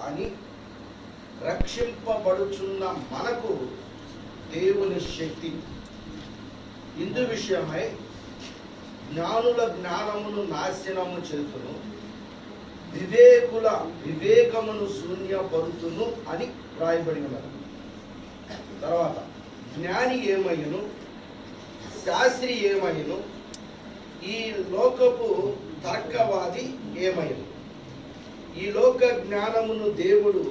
కానీ రక్షింపబడుచున్న మనకు దేవుని శక్తి. ఇందు విషయమై జ్ఞానుల జ్ఞానమును నాశనము చేతును, వివేకుల వివేకమును శూన్యపరుతును అని రాయబడి ఉన్నది. తర్వాత జ్ఞాని ఏమయ్యను, శాస్త్రి ఏమయ్యను, ఈ లోకపు తర్కవాది ఏమయ్యను. ఈ లోక జ్ఞానమును దేవుడు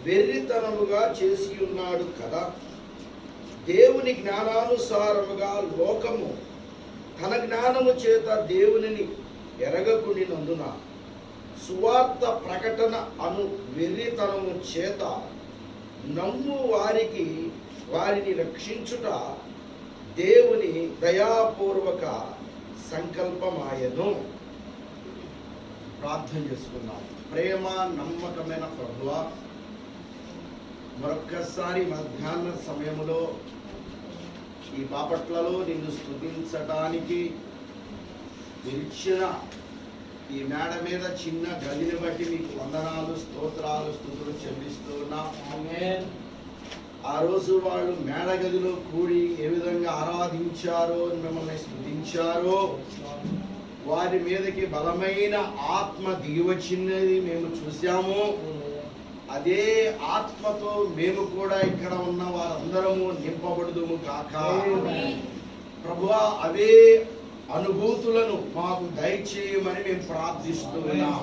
వెర్రితనముగా చేసి ఉన్నాడు కదా. దేవుని జ్ఞానానుసారముగా లోకము తన జ్ఞానము చేత దేవునిని ఎరగకుండినందున సువార్త ప్రకటన అను వెర్రితనము చేత నమ్ము వారిని రక్షించుట దేవుని దయాపూర్వక సంకల్పమాయను. ప్రార్థన చేసుకున్నాం. ప్రేమ నమ్మకమైన ప్రభువా, మరొక్కసారి మధ్యాహ్న సమయంలో ఈ బాపట్లలో నిన్ను స్తుతించడానికి ఇచ్చిన ఈ మేడ మీద చిన్న గదిని బట్టి మీకు వందనాలు, స్తోత్రాలు, స్తుతులు చెల్లిస్తూ ఉన్నాం. ఆ రోజు వాళ్ళు మేడ గదిలో కూడి ఏ విధంగా ఆరాధించారో, మిమ్మల్ని స్తుతించారో, వారి మీదకి బలమైన ఆత్మ దిగివచ్చినది మేము చూసాము. అదే ఆత్మతో మేము కూడా ఇక్కడ ఉన్న వారందరము నింపబడుదుము కాక. ప్రభువా, అవే అనుభూతులను మాకు దయచేయమని మేము ప్రార్థిస్తున్నాం.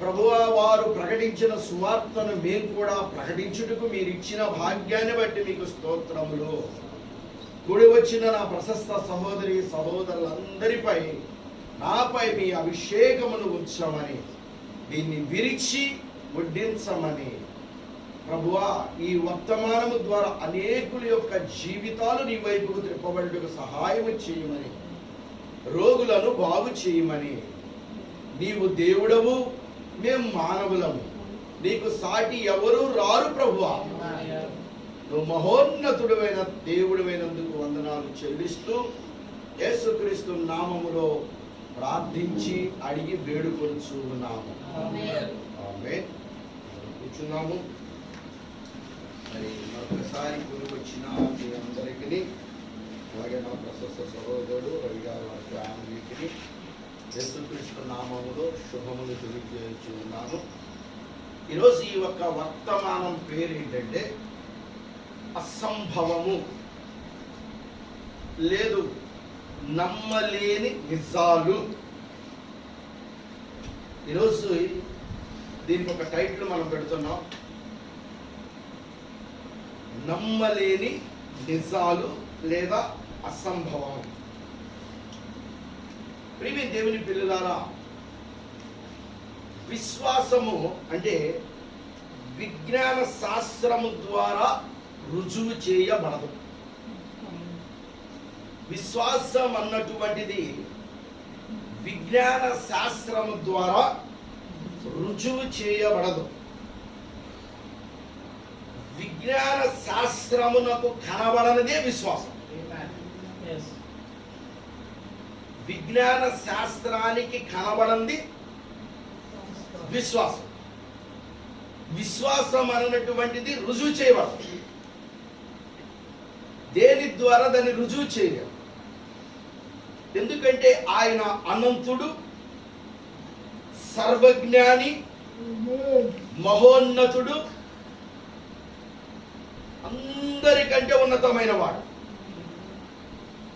ప్రభువా, వారు ప్రకటించిన సువార్తను మేము కూడా ప్రకటించుటకు మీరు ఇచ్చిన భాగ్యాన్ని బట్టి మీకు స్తోత్రములు. కూడి వచ్చిన నా ప్రశస్త సహోదరి సహోదరులందరిపై, నాపై మీ అభిషేకమును ఉంచమని, దీన్ని విరిచి వడ్డించమని ప్రభువా, ఈ వర్తమానము ద్వారా అనేకుల యొక్క జీవితాలు నీ వైపుకు త్రిప్పబడుటకు సహాయం చేయమని, రోగులను బాగు చేయమని. నీవు దేవుడవు, మేము మానవులము, నీకు సాటి ఎవరు రారు ప్రభువా. నువ్వు మహోన్నతుడైన దేవుడివైనందుకు వందనాలు చెల్లిస్తూ యేసుక్రీస్తు నామములో ప్రార్థించి అడిగి వేడుకొనుచున్నాము. ఆమేన్. కూర్చున్నాము. మరి మరొకసారి కూడి వచ్చిన మీ అందరికీ, అలాగే నా ప్రశస్త సహోదరుడు రవి గారు ఫ్యామిలీకి యేసుక్రీస్తు నామములో శుభములు తెలియజేస్తున్నాను. ఈరోజు ఈ యొక్క వర్తమానం పేరు ఏంటంటే అసంభవము, లేదు నమ్మలేని నిజాలు. ఈరోజు దీనికి ఒక టైటిల్ మనం పెడుతున్నాం, నమ్మలేని నిజాలు లేదా అసంభవం. ప్రియమైన దేవుని పిల్లలారా, విశ్వాసము అంటే విజ్ఞాన శాస్త్రము ద్వారా రుజువు చేయబడదు. విశ్వాసం అన్నటువంటిది విజ్ఞాన శాస్త్రము ద్వారా రుజువు చేయబడదు. విజ్ఞాన శాస్త్రమునకు కనబడనిదే విశ్వాసం. విజ్ఞాన శాస్త్రానికి కనబడంది విశ్వాసం. విశ్వాసం అన్నటువంటిది రుజువు చేయబడదు. దేని ద్వారా దాన్ని రుజువు చేయలేము. ఎందుకంటే ఆయన అనంతుడు, సర్వజ్ఞాని, మహోన్నతుడు, అందరికంటే ఉన్నతమైన వాడు.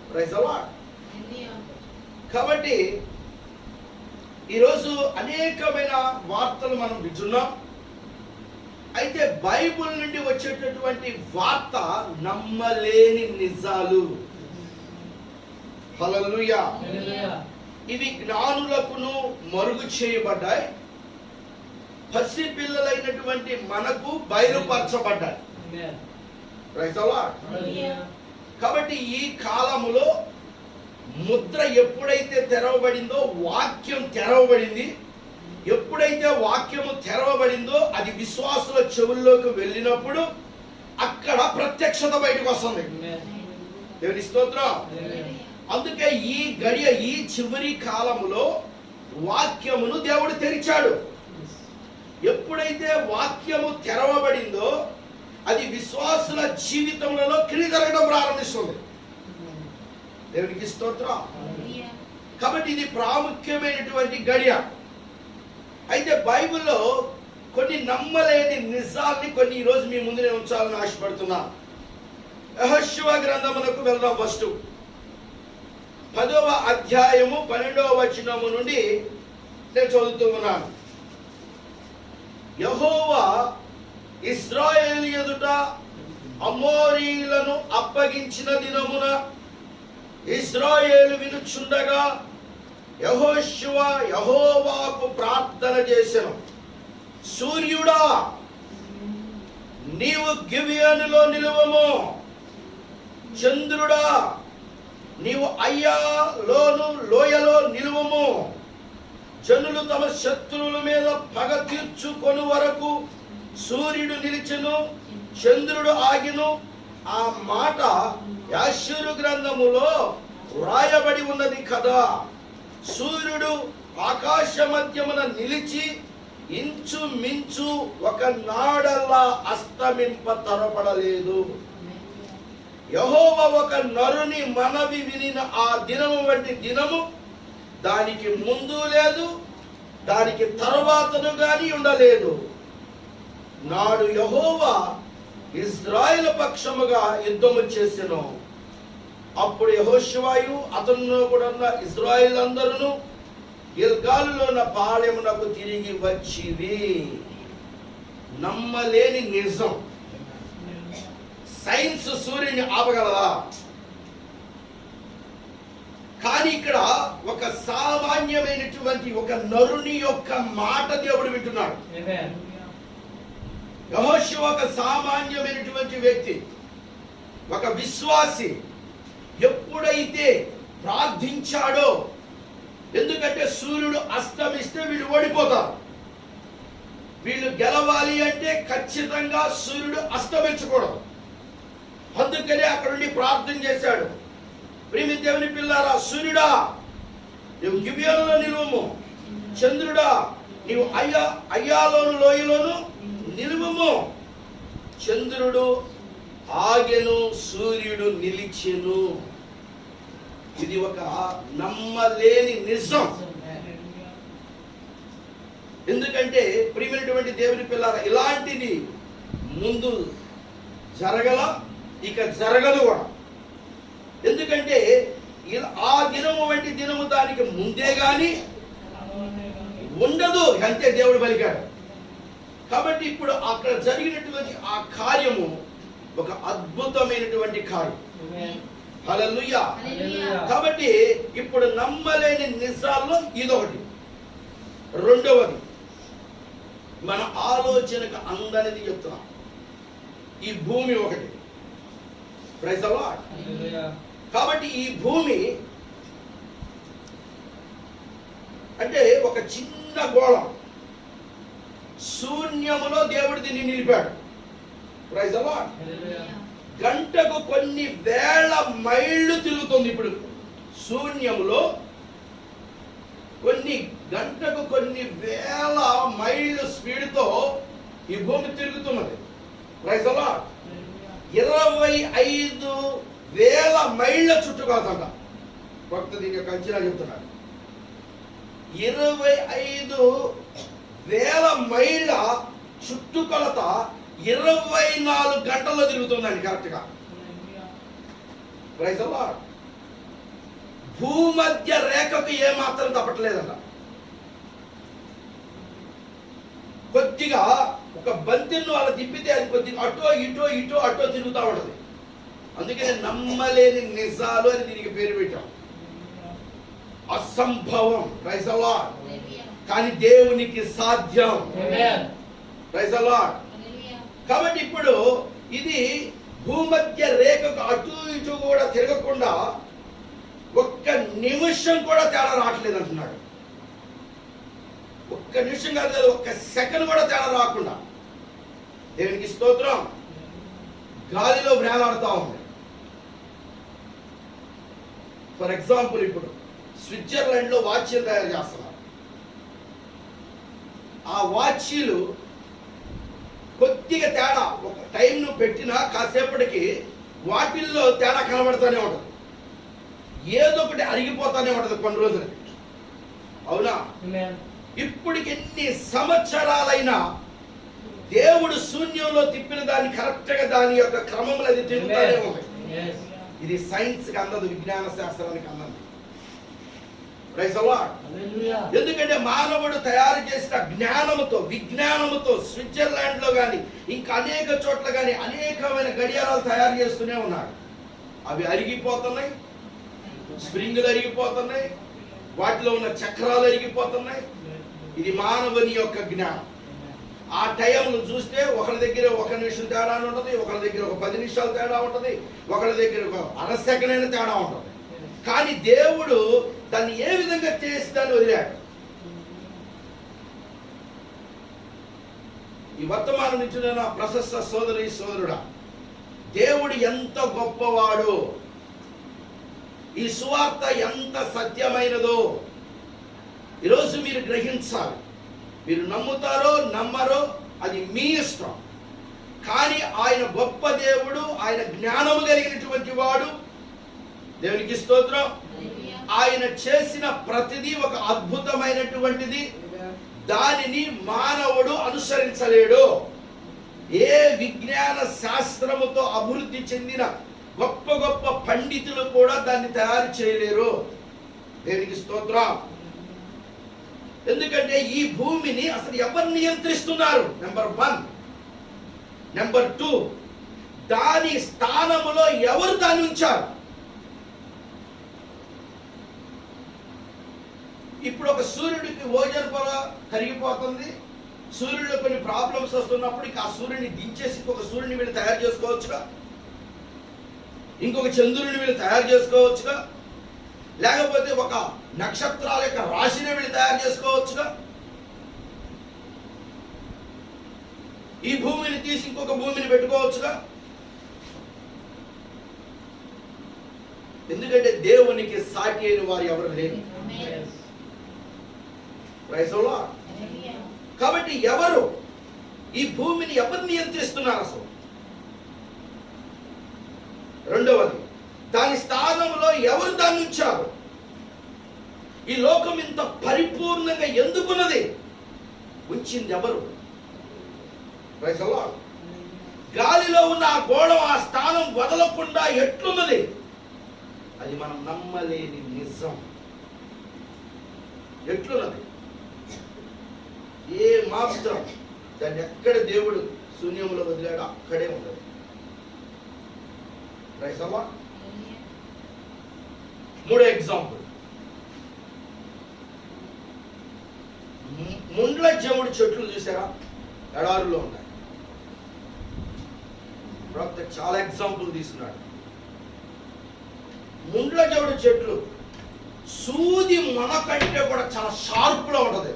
Praise the Lord. కాబట్టి ఈరోజు అనేకమైన వార్తలు మనం వింటున్నాం. అయితే బైబిల్ నుండి వచ్చేటటువంటి వార్త నమ్మలేని నిజాలు. హల్లెలూయా. ఇవి జ్ఞానులకును మరుగు చేయబడ్డాయి, పసి పిల్లలైనటువంటి మనకు బయలుపరచబడ్డాయి. Praise the Lord. కాబట్టి ఈ కాలములో ముద్ర ఎప్పుడైతే తెరవబడిందో, వాక్యం తెరవబడింది. ఎప్పుడైతే వాక్యము తెరవబడిందో అది విశ్వాసుల చెవుల్లోకి వెళ్ళినప్పుడు అక్కడ ప్రత్యక్షత బయటకు వస్తుంది. దేవుని స్తోత్రం. అందుకే ఈ గడియ, ఈ చివరి కాలములో వాక్యమును దేవుడు తెరిచాడు. ఎప్పుడైతే ఎప్పుడైతే వాక్యము తెరవబడిందో అది విశ్వాసుల జీవితంలో క్రియ జరగడం ప్రారంభిస్తుంది. దేవునికి స్తోత్రం. కాబట్టి ఇది ప్రాముఖ్యమైనటువంటి గడియ. అయితే బైబిల్లో కొన్ని నమ్మలేని నిజాల్ని కొన్ని ఈరోజు మీ ముందు నేను ఉంచాలని ఆశపడుతున్నా. యెహోషువ గ్రంథమునకు వెళ్దాం. ఫస్ట్ 10వ అధ్యాయము 12వ వచనము నుండి నేను చదువుతూ ఉన్నాను. యెహోవా ఇశ్రాయేలు ఎదుట అమోరీయులను అప్పగించిన దినమున ఇశ్రాయేలు వినుచుండగా యెహోషువ యెహోవాకు ప్రార్థన చేసెను. సూర్యుడా, నీవు గిబియోనులో నిలువము. చంద్రుడా, నీవు అయ్యాలోను లోయలో నిలువము. జనులు తమ శత్రువుల మీద పగ తీర్చుకొని వరకు సూర్యుడు నిలిచెను, చంద్రుడు ఆగిను. ఆ మాట యాషూరు గ్రంథములో వ్రాయబడి ఉన్నది కదా. సూర్యుడు ఆకాశ మధ్యమున నిలిచి ఇంచుమించు ఒక నాడల్లా అస్తమింప తరపడలేదు. యెహోవా ఒక నరుని మనవి వినిన ఆ దినము వంటి దినము దానికి ముందు లేదు, దానికి తరువాతను గాని ఉండలేదు. నాడు యెహోవా ఇశ్రాయేలు పక్షముగా యుద్ధము చేసెను. అప్పుడు యెహోషువయు అతనిలో కూడా ఉన్న ఇశ్రాయేలు అందరూ గిల్గాలులో ఉన్న పాళెమునకు తిరిగి వచ్చిరి. నమ్మలేని నిజం. సైన్స్ సూర్యుని ఆపగలదా? కానీ ఇక్కడ ఒక సామాన్యమైనటువంటి ఒక నరుని యొక్క మాట దేవుడు వింటున్నాడు. యెహోషువ ఒక సామాన్యమైనటువంటి వ్యక్తి, ఒక విశ్వాసి. ఎప్పుడైతే ప్రార్థించాడో, ఎందుకంటే సూర్యుడు అస్తమిస్తే వీళ్ళు ఓడిపోతారు. వీళ్ళు గెలవాలి అంటే ఖచ్చితంగా సూర్యుడు అస్తమించకూడదు. అందుకనే అక్కడ నుండి ప్రార్థన చేశాడు. ప్రియమైన దేవుని పిల్లారా, సూర్యుడా, నీవు గిబియోనులో నిలువము. చంద్రుడా, నీవు అయ్యాలోను లోయలోను నిలువము. చంద్రుడు ఆగెను, సూర్యుడు నిలిచెను. ఇది ఒక నమ్మలేని నిజం. ఎందుకంటే ప్రియమైనటువంటి దేవుని పిల్లారా, ఇలాంటిది ముందు జరగల, ఇక జరగదు కూడా. ఎందుకంటే ఆ దినము వంటి దినము దానికి ముందే గాని ఉండదు, అంతే దేవుడు పలికాడు. కాబట్టి ఇప్పుడు అక్కడ జరిగినటువంటి ఆ కార్యము ఒక అద్భుతమైనటువంటి కార్యం. హల్లెలూయా. కాబట్టి ఇప్పుడు నమ్మలేని నిజాల్లో ఇదొకటి. రెండవది, మన ఆలోచనకు అందనిది చెప్తున్నాం. ఈ భూమి ఒకటి. Praise the Lord. కాబట్టి ఈ భూమి అంటే ఒక చిన్న గోళం. శూన్యములో దేవుడు దీన్ని నిలిపాడు. Praise the lord. గంటకు కొన్ని వేల మైళ్ళు తిరుగుతుంది. ఇప్పుడు శూన్యములో గంటకు కొన్ని వేల మైళ్ళు స్పీడ్తో ఈ భూమి తిరుగుతున్నది. Praise the lord. 25,000 మైళ్ళ చుట్టుకొలతంట. భక్త దీని యొక్క అంచనా చెప్తున్నాడు. 25,000 మైళ్ళ చుట్టుకొలత 24 గంటల్లో తిరుగుతుందండి కరెక్ట్ గా. Praise the Lord. భూమధ్య రేఖకు ఏమాత్రం తప్పట్లేదట. కొద్దిగా ఒక బంతిను అలా తిప్పితే అది కొద్దిగా అటో ఇటో తిరుగుతూ ఉండదు. అందుకని నమ్మలేని నిజాలు అని దీనికి పేరు పెట్టాం. అసంభవం. Praise the Lord. కానీ దేవునికి సాధ్యం. Praise the Lord. కాబట్టి ఇప్పుడు ఇది భూమధ్య రేఖకు అటు ఇటు కూడా తిరగకుండా ఒక్క నిమిషం కూడా తేడా రావట్లేదు అంటున్నాడు. ఒక్క నిమిషం కాదు, ఒక్క సెకండ్ కూడా తేడా రాకుండా. దేవునికి స్తోత్రం. గాలిలో వేలాడుతూ ఉంది. ఫర్ ఎగ్జాంపుల్, ఇప్పుడు స్విట్జర్లాండ్ లో వాచీలు తయారు చేస్తున్నారు. ఆ వాచీలు కొద్దిగా తేడా, ఒక టైం నువ్వు పెట్టినా కాసేపటికి వాటిల్లో తేడా కనబడుతూనే ఉంటుంది. ఏదో ఒకటి అరిగిపోతానే ఉంటుంది కొన్ని రోజులకి. అవునా? ఇప్పటికి ఎన్ని సంవత్సరాలైనా దేవుడు శూన్యంలో తిప్పిన దాన్ని కరెక్ట్ గా దాని యొక్క క్రమంలో అది తిరుగుతానే ఉంది. ఇది సైన్స్ కి అందదు, విజ్ఞాన శాస్త్రానికి అందదు. Praise the Lord. ఎందుకంటే మానవుడు తయారు చేసిన జ్ఞానముతో, విజ్ఞానముతో స్విట్జర్లాండ్ లో గాని ఇంకా అనేక చోట్ల గాని అనేకమైన గడియారాలు తయారు చేస్తూనే ఉన్నాడు. అవి అరిగిపోతున్నాయి, స్ప్రింగ్లు అరిగిపోతున్నాయి, వాటిలో ఉన్న చక్రాలు అరిగిపోతున్నాయి. ఇది మానవుని యొక్క జ్ఞానం. ఆ టైంను చూస్తే ఒకరి దగ్గర 1 నిమిషం తేడా ఉంటుంది, ఒకరి దగ్గర ఒక 10 నిమిషాలు తేడా ఉంటుంది, ఒకరి దగ్గర ఒక అర సెకండ్ అయినా తేడా ఉంటుంది. కానీ దేవుడు దాన్ని ఏ విధంగా చేసి దాన్ని వదిలాడు. ఈ వర్తమానం నుంచి నా ప్రశస్త సోదరుడా, దేవుడు ఎంత గొప్పవాడు, ఈ సువార్త ఎంత సత్యమైనదో ఈరోజు మీరు గ్రహించాలి. మీరు నమ్ముతారో నమ్మరో అది మీ ఇష్టం. కానీ ఆయన గొప్ప దేవుడు, ఆయన జ్ఞానము కలిగినటువంటి వాడు. దేవునికి స్తోత్రం. ఆయన చేసిన ప్రతిదీ ఒక అద్భుతమైనటువంటిది. దానిని మానవుడు అనుసరించలేడు. ఏ విజ్ఞాన శాస్త్రముతో అభివృద్ధి చెందిన గొప్ప గొప్ప పండితులు కూడా దాన్ని తయారు చేయలేరు. దేవునికి స్తోత్రం. ఎందుకంటే ఈ భూమిని అసలు ఎవరు నియంత్రిస్తున్నారు? నెంబర్ 1. నెంబర్ 2, దాని స్థానములో ఎవరు దాన్ని ఉంచారు? ఇప్పుడు ఒక సూర్యుడికి ఓజోన్ పొర కరిగిపోతుంది, సూర్యుడిలో కొన్ని ప్రాబ్లమ్స్ వస్తున్నప్పుడు ఇక ఆ సూర్యుడిని దించేసి ఇంకొక సూర్యుని వీళ్ళు తయారు చేసుకోవచ్చుగా, ఇంకొక చంద్రుడిని వీళ్ళు తయారు చేసుకోవచ్చుగా, లేకపోతే ఒక నక్షత్రాల యొక్క రాశిని వీళ్ళు తయారు చేసుకోవచ్చుగా. ఈ భూమిని తీసి ఇంకొక భూమిని పెట్టుకోవచ్చుగా. ఎందుకంటే దేవునికి సాటి అయిన వారు ఎవరు లేరు. Praise the Lord. కాబట్టి ఎవరు ఈ భూమిని ఎవరు నియంత్రిస్తున్నారు అసలు? రెండవది, దాని స్థానంలో ఎవరు దాన్ని ఉంచారు? ఈ లోకం ఇంత పరిపూర్ణంగా ఎందుకున్నది? ఉంచింది ఎవరు? Praise the Lord. గాలిలో ఉన్న ఆ గోళం ఆ స్థానం వదలకుండా ఎట్లున్నది? అది మనం నమ్మలేని నిజం. ఎట్లున్నది? ఏ మాత్రం దాన్ని ఎక్కడ దేవుడు శూన్యంలో వదిలాడు అక్కడే ఉన్నది. Praise the Lord. 3వ ఎగ్జాంపుల్, ముండ్ల జముడు చెట్లు చూసారా? ఎడారులో ఉంటాయి. ప్రవక్త చాలా ఎగ్జాంపుల్ తీసుకున్నాడు. ముండ్ల జముడు చెట్లు సూది మన కంటే కూడా చాలా షార్ప్ లో ఉంటది.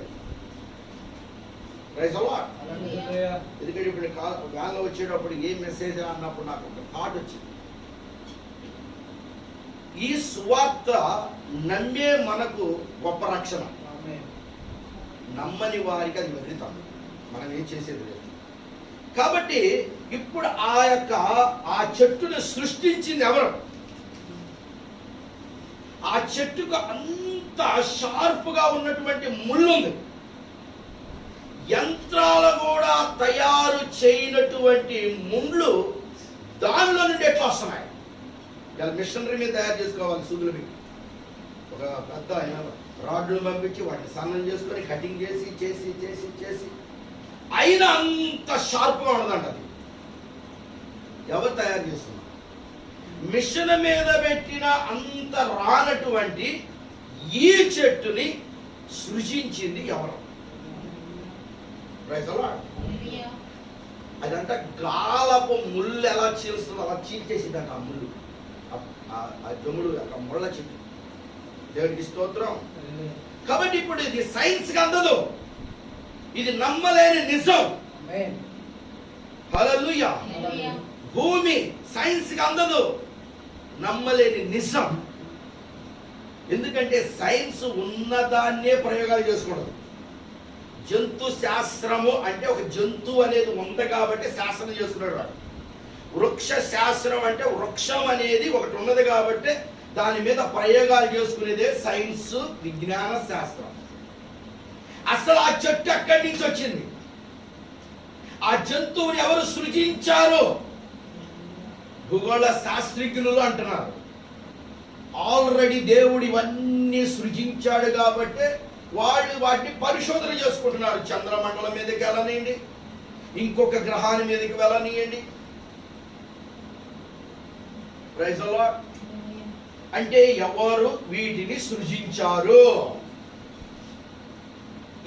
Praise the Lord. ఎందుకంటే ఇప్పుడు వ్యాన్లో వచ్చేటప్పుడు ఏ మెసేజ్ అన్నప్పుడు నాకు ఒక థాట్ వచ్చింది. ఈ సువార్త నమ్మే మనకు గొప్ప రక్షణ, నమ్మని వారికి అది వెళ్తాం, మనం ఏం చేసేది లేదు. కాబట్టి ఇప్పుడు ఆ చెట్టును సృష్టించింది ఎవరు? ఆ చెట్టుకు అంత షార్ప్గా ఉన్నటువంటి ముళ్ళు ఉంది. యంత్రాలు కూడా తయారు చేయనటువంటి ముళ్ళు దానిలో నుండి ఎట్లా వస్తున్నాయి? ఇలా మిషనరీ మీద తయారు చేసుకోవాలి. సూదులు పెట్టి ఒక పెద్ద రాడ్లు పంపించి వాటిని సన్నం చేసుకొని కటింగ్ చేసి చేసి చేసి చేసి అయినా అంత షార్ప్గా ఉండదంట. అది ఎవరు తయారు చేస్తున్నారు? మిషన్ మీద పెట్టిన అంత రానటువంటి ఈ చెట్టుని సృజించింది ఎవరు? Praise the Lord. అదంట గాలపు ముళ్ళు ఎలా చీల్స్తుందో అలా చీల్చేసిందంట. ఆ ముళ్ళు, ఆ జముడు, ఆ ముళ్ళ చెట్టు. దేవునికి స్తోత్రం. కాబట్టి ఇప్పుడు ఇది సైన్స్ కి అందదు, ఇది నమ్మలేని నిజం. హల్లెలూయా. భూమి సైన్స్ కి అందదు, నమ్మలేని నిజం. ఎందుకంటే సైన్స్ ఉన్నదాన్నే ప్రయోగాలు చేసుకోవడం. జంతు శాస్త్రము అంటే ఒక జంతువు అనేది ఉంది కాబట్టి శాస్త్రం చేసుకున్నాడు వాడు. వృక్ష శాస్త్రం అంటే వృక్షం అనేది ఒకటి ఉన్నది కాబట్టి దాని మీద ప్రయోగాలు చేసుకునేదే సైన్స్, విజ్ఞాన శాస్త్రం. అసలు ఆ చెట్టు ఎక్కడి నుంచి వచ్చింది, ఆ జంతువుని ఎవరు సృజించారు? భూగోళ శాస్త్రజ్ఞులు అంటున్నారు. ఆల్రెడీ దేవుడు ఇవన్నీ సృజించాడు కాబట్టి వాళ్ళు వాటిని పరిశోధన చేసుకుంటున్నారు. చంద్రమండలం మీదకి వెళ్ళనియండి, ఇంకొక గ్రహాన్ని మీదకి వెళ్ళనియండి. Praise the lord. అంటే ఎవరు వీటిని సృజించారు?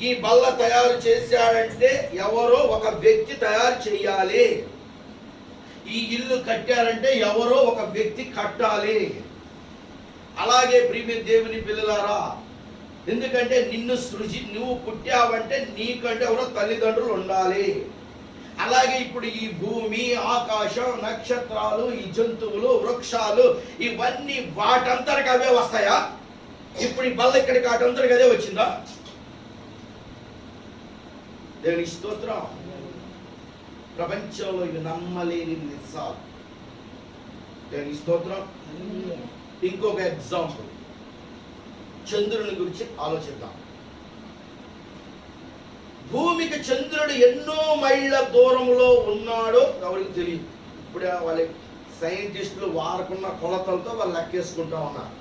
ఈ బల్ల తయారు చేశాడంటే ఎవరో ఒక వ్యక్తి తయారు చేయాలి. ఈ ఇల్లు కట్టారంటే ఎవరో ఒక వ్యక్తి కట్టాలి. అలాగే ప్రియమైన దేవుని పిల్లలారా, ఎందుకంటే నువ్వు పుట్టావంటే నీకంటే ఎవరో తల్లిదండ్రులు ఉండాలి. అలాగే ఇప్పుడు ఈ భూమి, ఆకాశం, నక్షత్రాలు, ఈ జంతువులు, వృక్షాలు ఇవన్నీ వాటంతరికి అవే వస్తాయా? ఇప్పుడు ఈ బల్ల ఇక్కడికి వాటంతరికి అదే వచ్చిందా? దేవుని స్తోత్రం. ప్రపంచంలో ఇవి నమ్మలేని నిజాలు. దేవుని స్తోత్రం. ఇంకొక ఎగ్జాంపుల్, చంద్రుని గురించి ఆలోచిద్దాం. భూమికి చంద్రుడు ఎన్నో మైళ్ళ దూరంలో ఉన్నాడో ఎవరికి తెలియదు. ఇప్పుడే వాళ్ళ సైంటిస్టులు వారుకున్న కొలతలతో వాళ్ళు లెక్కేసుకుంటా ఉన్నారు.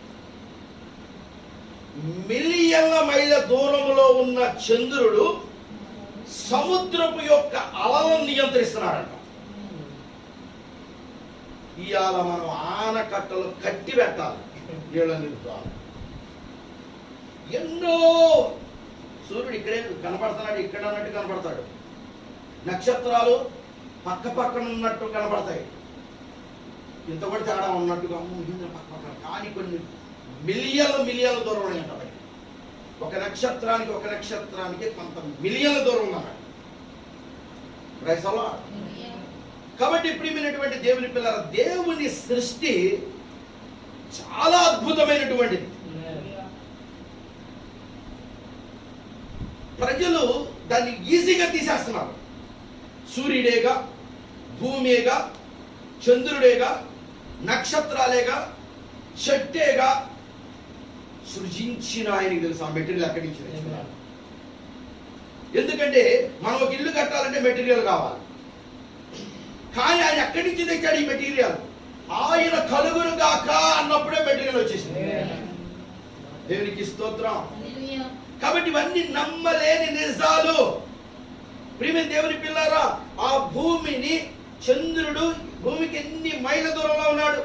మిలియన్ల మైళ్ళ దూరంలో ఉన్న చంద్రుడు సముద్రపు యొక్క అలలను నియంత్రిస్తున్నాడంట. ఇవాళ మనం ఆనకట్టలు కట్టి పెట్టాలి, నీళ్ళ నిలుపుతాలి. ఎన్నో సూర్యుడు ఇక్కడే కనపడుతున్నాడు, ఇక్కడ అన్నట్టు కనపడతాడు. నక్షత్రాలు పక్క పక్కన ఉన్నట్టు కనపడతాయి, ఇంత కూడా తేడా ఉన్నట్టుగా పక్క పక్కన. కానీ కొన్ని మిలియన్ల దూరం ఉంటాయి. ఒక నక్షత్రానికి కొంత మిలియన్ల దూరం ఉన్నాడు. Praise the Lord. కాబట్టి ప్రియమైనటువంటి దేవుని పిల్లల, దేవుని సృష్టి చాలా అద్భుతమైనటువంటిది. ప్రజలు దాన్ని ఈజీగా తీసేస్తున్నారు. సూర్యుడేగా, భూమిగా, చంద్రుడేగా, నక్షత్రాలేగా, చెట్టేగా సృజించిన ఆయనకి తెలుసు ఆ మెటీరియల్ ఎక్కడి నుంచి తెచ్చుకున్నారు. ఎందుకంటే మనం ఒక ఇల్లు కట్టాలంటే మెటీరియల్ కావాలి. కానీ ఆయన ఎక్కడి నుంచి తెచ్చాడు ఈ మెటీరియల్? ఆయన కలుగును గాక అన్నప్పుడే మెటీరియల్ వచ్చేసింది. దేవునికి స్తోత్రం. కాబట్టి ఇవన్నీ నమ్మలేని నిజాలు. ప్రియమైన దేవుని పిల్లారా, ఆ భూమిని చంద్రుడు భూమికి ఎన్ని మైళ్ళ దూరంలో ఉన్నాడు?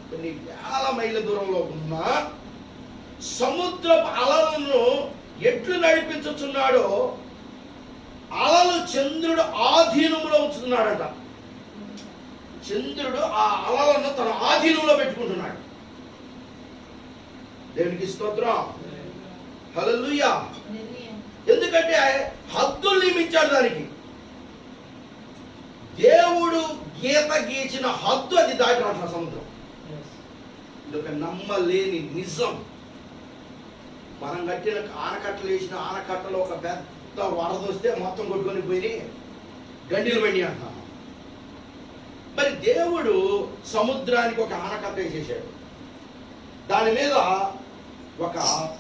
కొన్ని వేల మైళ్ళ దూరంలో ఉన్న సముద్రపు అలలను ఎట్లు నడిపించుచున్నాడో అలలు చంద్రుడు ఆధీనంలో ఉంచుతున్నాడట. చంద్రుడు ఆ అలలను తన ఆధీనంలో పెట్టుకుంటున్నాడు. దేవునికి స్తోత్రం. హల్లెలూయా. ఎందుకంటే హద్దులు నియమించాడు దానికి. దేవుడు గీత గీచిన హద్దు అది దాటినట్ల సముద్రం. ఇది ఒక నమ్మలేని నిజం. మనం కట్టిన ఆనకట్టలు వేసిన ఆనకట్టలో ఒక పెద్ద వరద వస్తే మొత్తం కొట్టుకొని పోయి గండిలు బండి అంటాం. మరి దేవుడు సముద్రానికి ఒక ఆనకట్ట వేసేసాడు. దాని మీద ఒక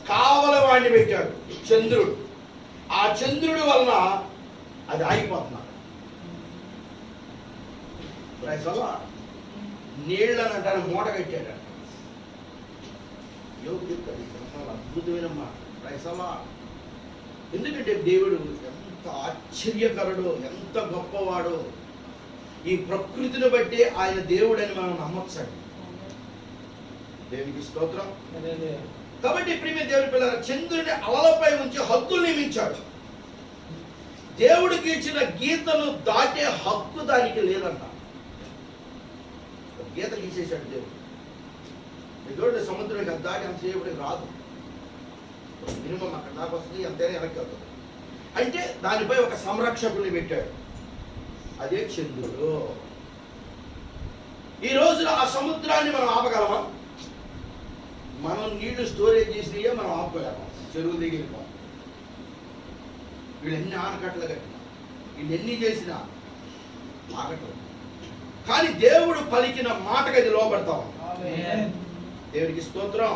కావల వాడిని పెట్టాడు, చంద్రుడు. ఆ చంద్రుడి వలన అది ఆగిపోతున్నాడు. నీళ్ళని అంటారు మూట కట్టాడు. అద్భుతమైన మాట. ఎందుకంటే దేవుడు ఎంత ఆశ్చర్యకరుడు, ఎంత గొప్పవాడు. ఈ ప్రకృతిని బట్టి ఆయన దేవుడని మనం నమ్మొచ్చండి. దేవునికి స్తోత్రం. కాబట్టి ప్రియమైన దేవుని పిల్లల, చంద్రుని అలలపై ఉంచి హద్దులు నియమించాడు. దేవుడికి ఇచ్చిన గీతను దాటే హక్కు దానికి లేదంట. గీత గీసేశాడు దేవుడు. చూడండి, సముద్రం దాటి అంత చేయబడి రాదు. మినిమం అక్కడ దాకా వస్తుంది, ఎంతైనా వెనక్కి వెళ్తుంది. అంటే దానిపై ఒక సంరక్షకుని పెట్టాడు, అదే చంద్రుడు. ఈ రోజున ఆ సముద్రాన్ని మనం ఆపగలమా? మనం నీళ్లు స్టోరేజ్ చేసినయే మనం ఆపుకోలేము. చెరువు దిగిపోం. వీళ్ళు ఎన్ని ఆనకట్టలు కట్టినా, వీళ్ళు ఎన్ని చేసినా ఆగటం. కానీ దేవుడు పలికిన మాటకు అది లోబడతాం. దేవునికి స్తోత్రం.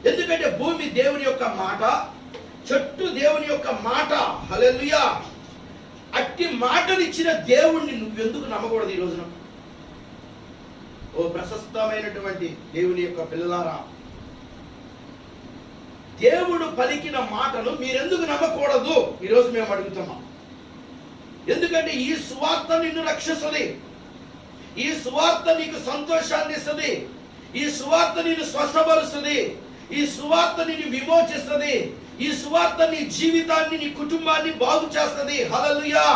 ఎందుకంటే భూమి దేవుని యొక్క మాట, చెట్టు దేవుని యొక్క మాట. హల్లెలూయా. అట్టి మాటనిచ్చిన దేవుణ్ణి నువ్వెందుకు నమ్మకూడదు ఈ రోజున? ఓ ప్రశస్తమైనటువంటి దేవుని యొక్క పిల్లలారా, దేవుడు పలికిన మాటను మీరెందుకు నమ్మకూడదు ఈరోజు మేము అడుగుతున్నాం. ఎందుకంటే ఈ సువార్త నిన్ను రక్షిస్తుంది, ఈ సువార్త నీకు సంతోషాన్ని ఇస్తుంది, ఈ సువార్త నిన్ను స్వస్థపరుస్తుంది, ఈ సువార్త నిన్ను విమోచిస్తుంది, ఈ సువార్త నీ జీవితాన్ని, నీ కుటుంబాన్ని బాగు చేస్తుంది. హల్లెలూయా.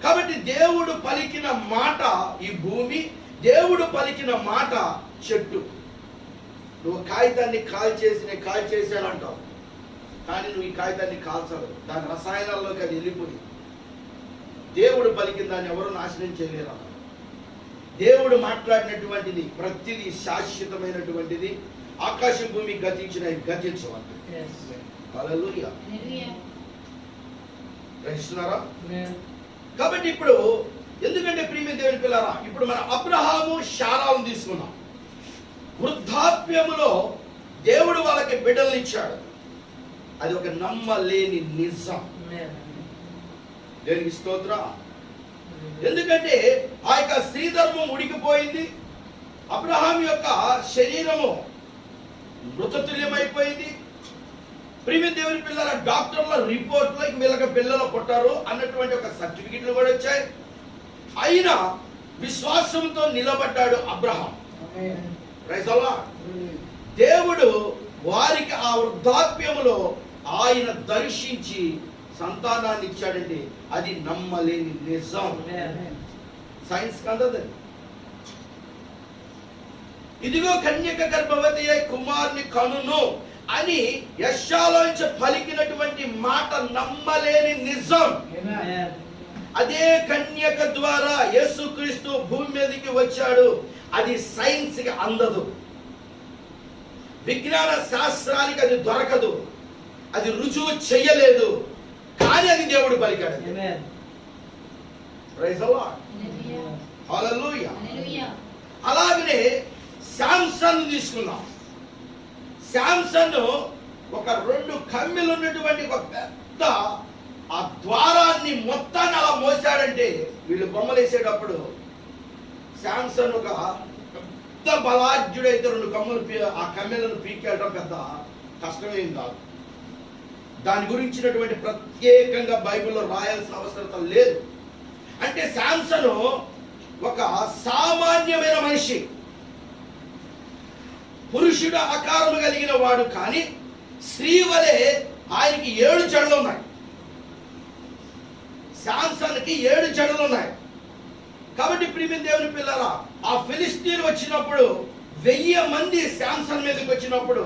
కాబట్టి దేవుడు పలికిన మాట ఈ భూమి, దేవుడు పలికిన మాట చెట్టు. నువ్వు కాగితాన్ని కాల్చేసాను అంటావు, కానీ నువ్వు ఈ కాగితాన్ని కాల్చవు. దాని రసాయనాల్లోకి అది వెళ్ళిపోయి దేవుడు పలికిన దాన్ని ఎవరు నాశనం చేయలేరు. దేవుడు మాట్లాడినటువంటిది ప్రతిదీ శాశ్వతమైనటువంటిది. ఆకాశం భూమి గతించిన గతించవండి. హల్లెలూయా. గ్రహిస్తున్నారా? కాబట్టి ఇప్పుడు ఎందుకంటే ప్రియమైన దేవుని పిల్లారా, ఇప్పుడు మన అబ్రహాము శారాలను తీసుకున్నాం. వృద్ధాప్యములో దేవుడు వాళ్ళకి బిడ్డలు ఇచ్చాడు. అది ఒక నమ్మలేని నిజం. దేవునికి స్తోత్రం. ఎందుకంటే ఆ యొక్క స్త్రీ ధర్మం ఉడికిపోయింది, అబ్రహాం యొక్క శరీరము మృతతుల్యమైపోయింది. ప్రియమైన దేవుని పిల్లల డాక్టర్ల రిపోర్ట్లో వీళ్ళకి పిల్లలు పుట్టారు అన్నటువంటి ఒక సర్టిఫికెట్లు కూడా వచ్చాయి. అయినా విశ్వాసంతో నిలబడ్డాడు అబ్రహాం. Praise the lord. దేవుడు వారికి ఆ వృద్ధాప్యములో ఆయన దర్శించి సంతానాన్ని ఇచ్చాడండి. అది నమ్మలేని నిజం. సైన్స్ కందది. ఇదిగో కన్యక గర్భవతి అయి కుమారుని కనును అని యెషయాలోంచి పలికినటువంటి మాట నమ్మలేని నిజం. అదే కన్యక ద్వారా యేసుక్రీస్తు భూమి మీదకి వచ్చాడు. అది సైన్స్ కి అందదు, విజ్ఞాన శాస్త్రానికి అది దొరకదు, అది రుజువు చెయ్యలేదు. కానీ అది దేవుడు పలికాడు. Praise the Lord. హల్లెలూయా. అలాగనే శాంసన్ తీసుకున్నాం. శాంసన్ ఒక 2 కమ్మెలు ఉన్నటువంటి ఒక పెద్ద ఆ ద్వారాన్ని మొత్తాన్ని అలా మోసాడంటే, వీళ్ళు బొమ్మలు వేసేటప్పుడు శాంసన్ ఒక పెద్ద బలాఢ్యుడైతే 2 కమ్ములు ఆ కమ్మెలను పీకేయడం పెద్ద కష్టమేం కాదు. దాని గురించినటువంటి ప్రత్యేకంగా బైబిల్లో రాయాల్సిన అవసరం లేదు. అంటే శాంసన్ ఒక సామాన్యమైన మనిషి, పురుషుడు ఆకారం కలిగిన వాడు. కానీ స్త్రీ వలె ఆయనకి 7 జడలు ఉన్నాయి. శాంసన్కి 7 జడలు ఉన్నాయి. కాబట్టి ప్రియమైన దేవుని పిల్లరా, ఆ ఫిలిస్తీన్ వచ్చినప్పుడు 1000 మంది శాంసన్ మీదకి వచ్చినప్పుడు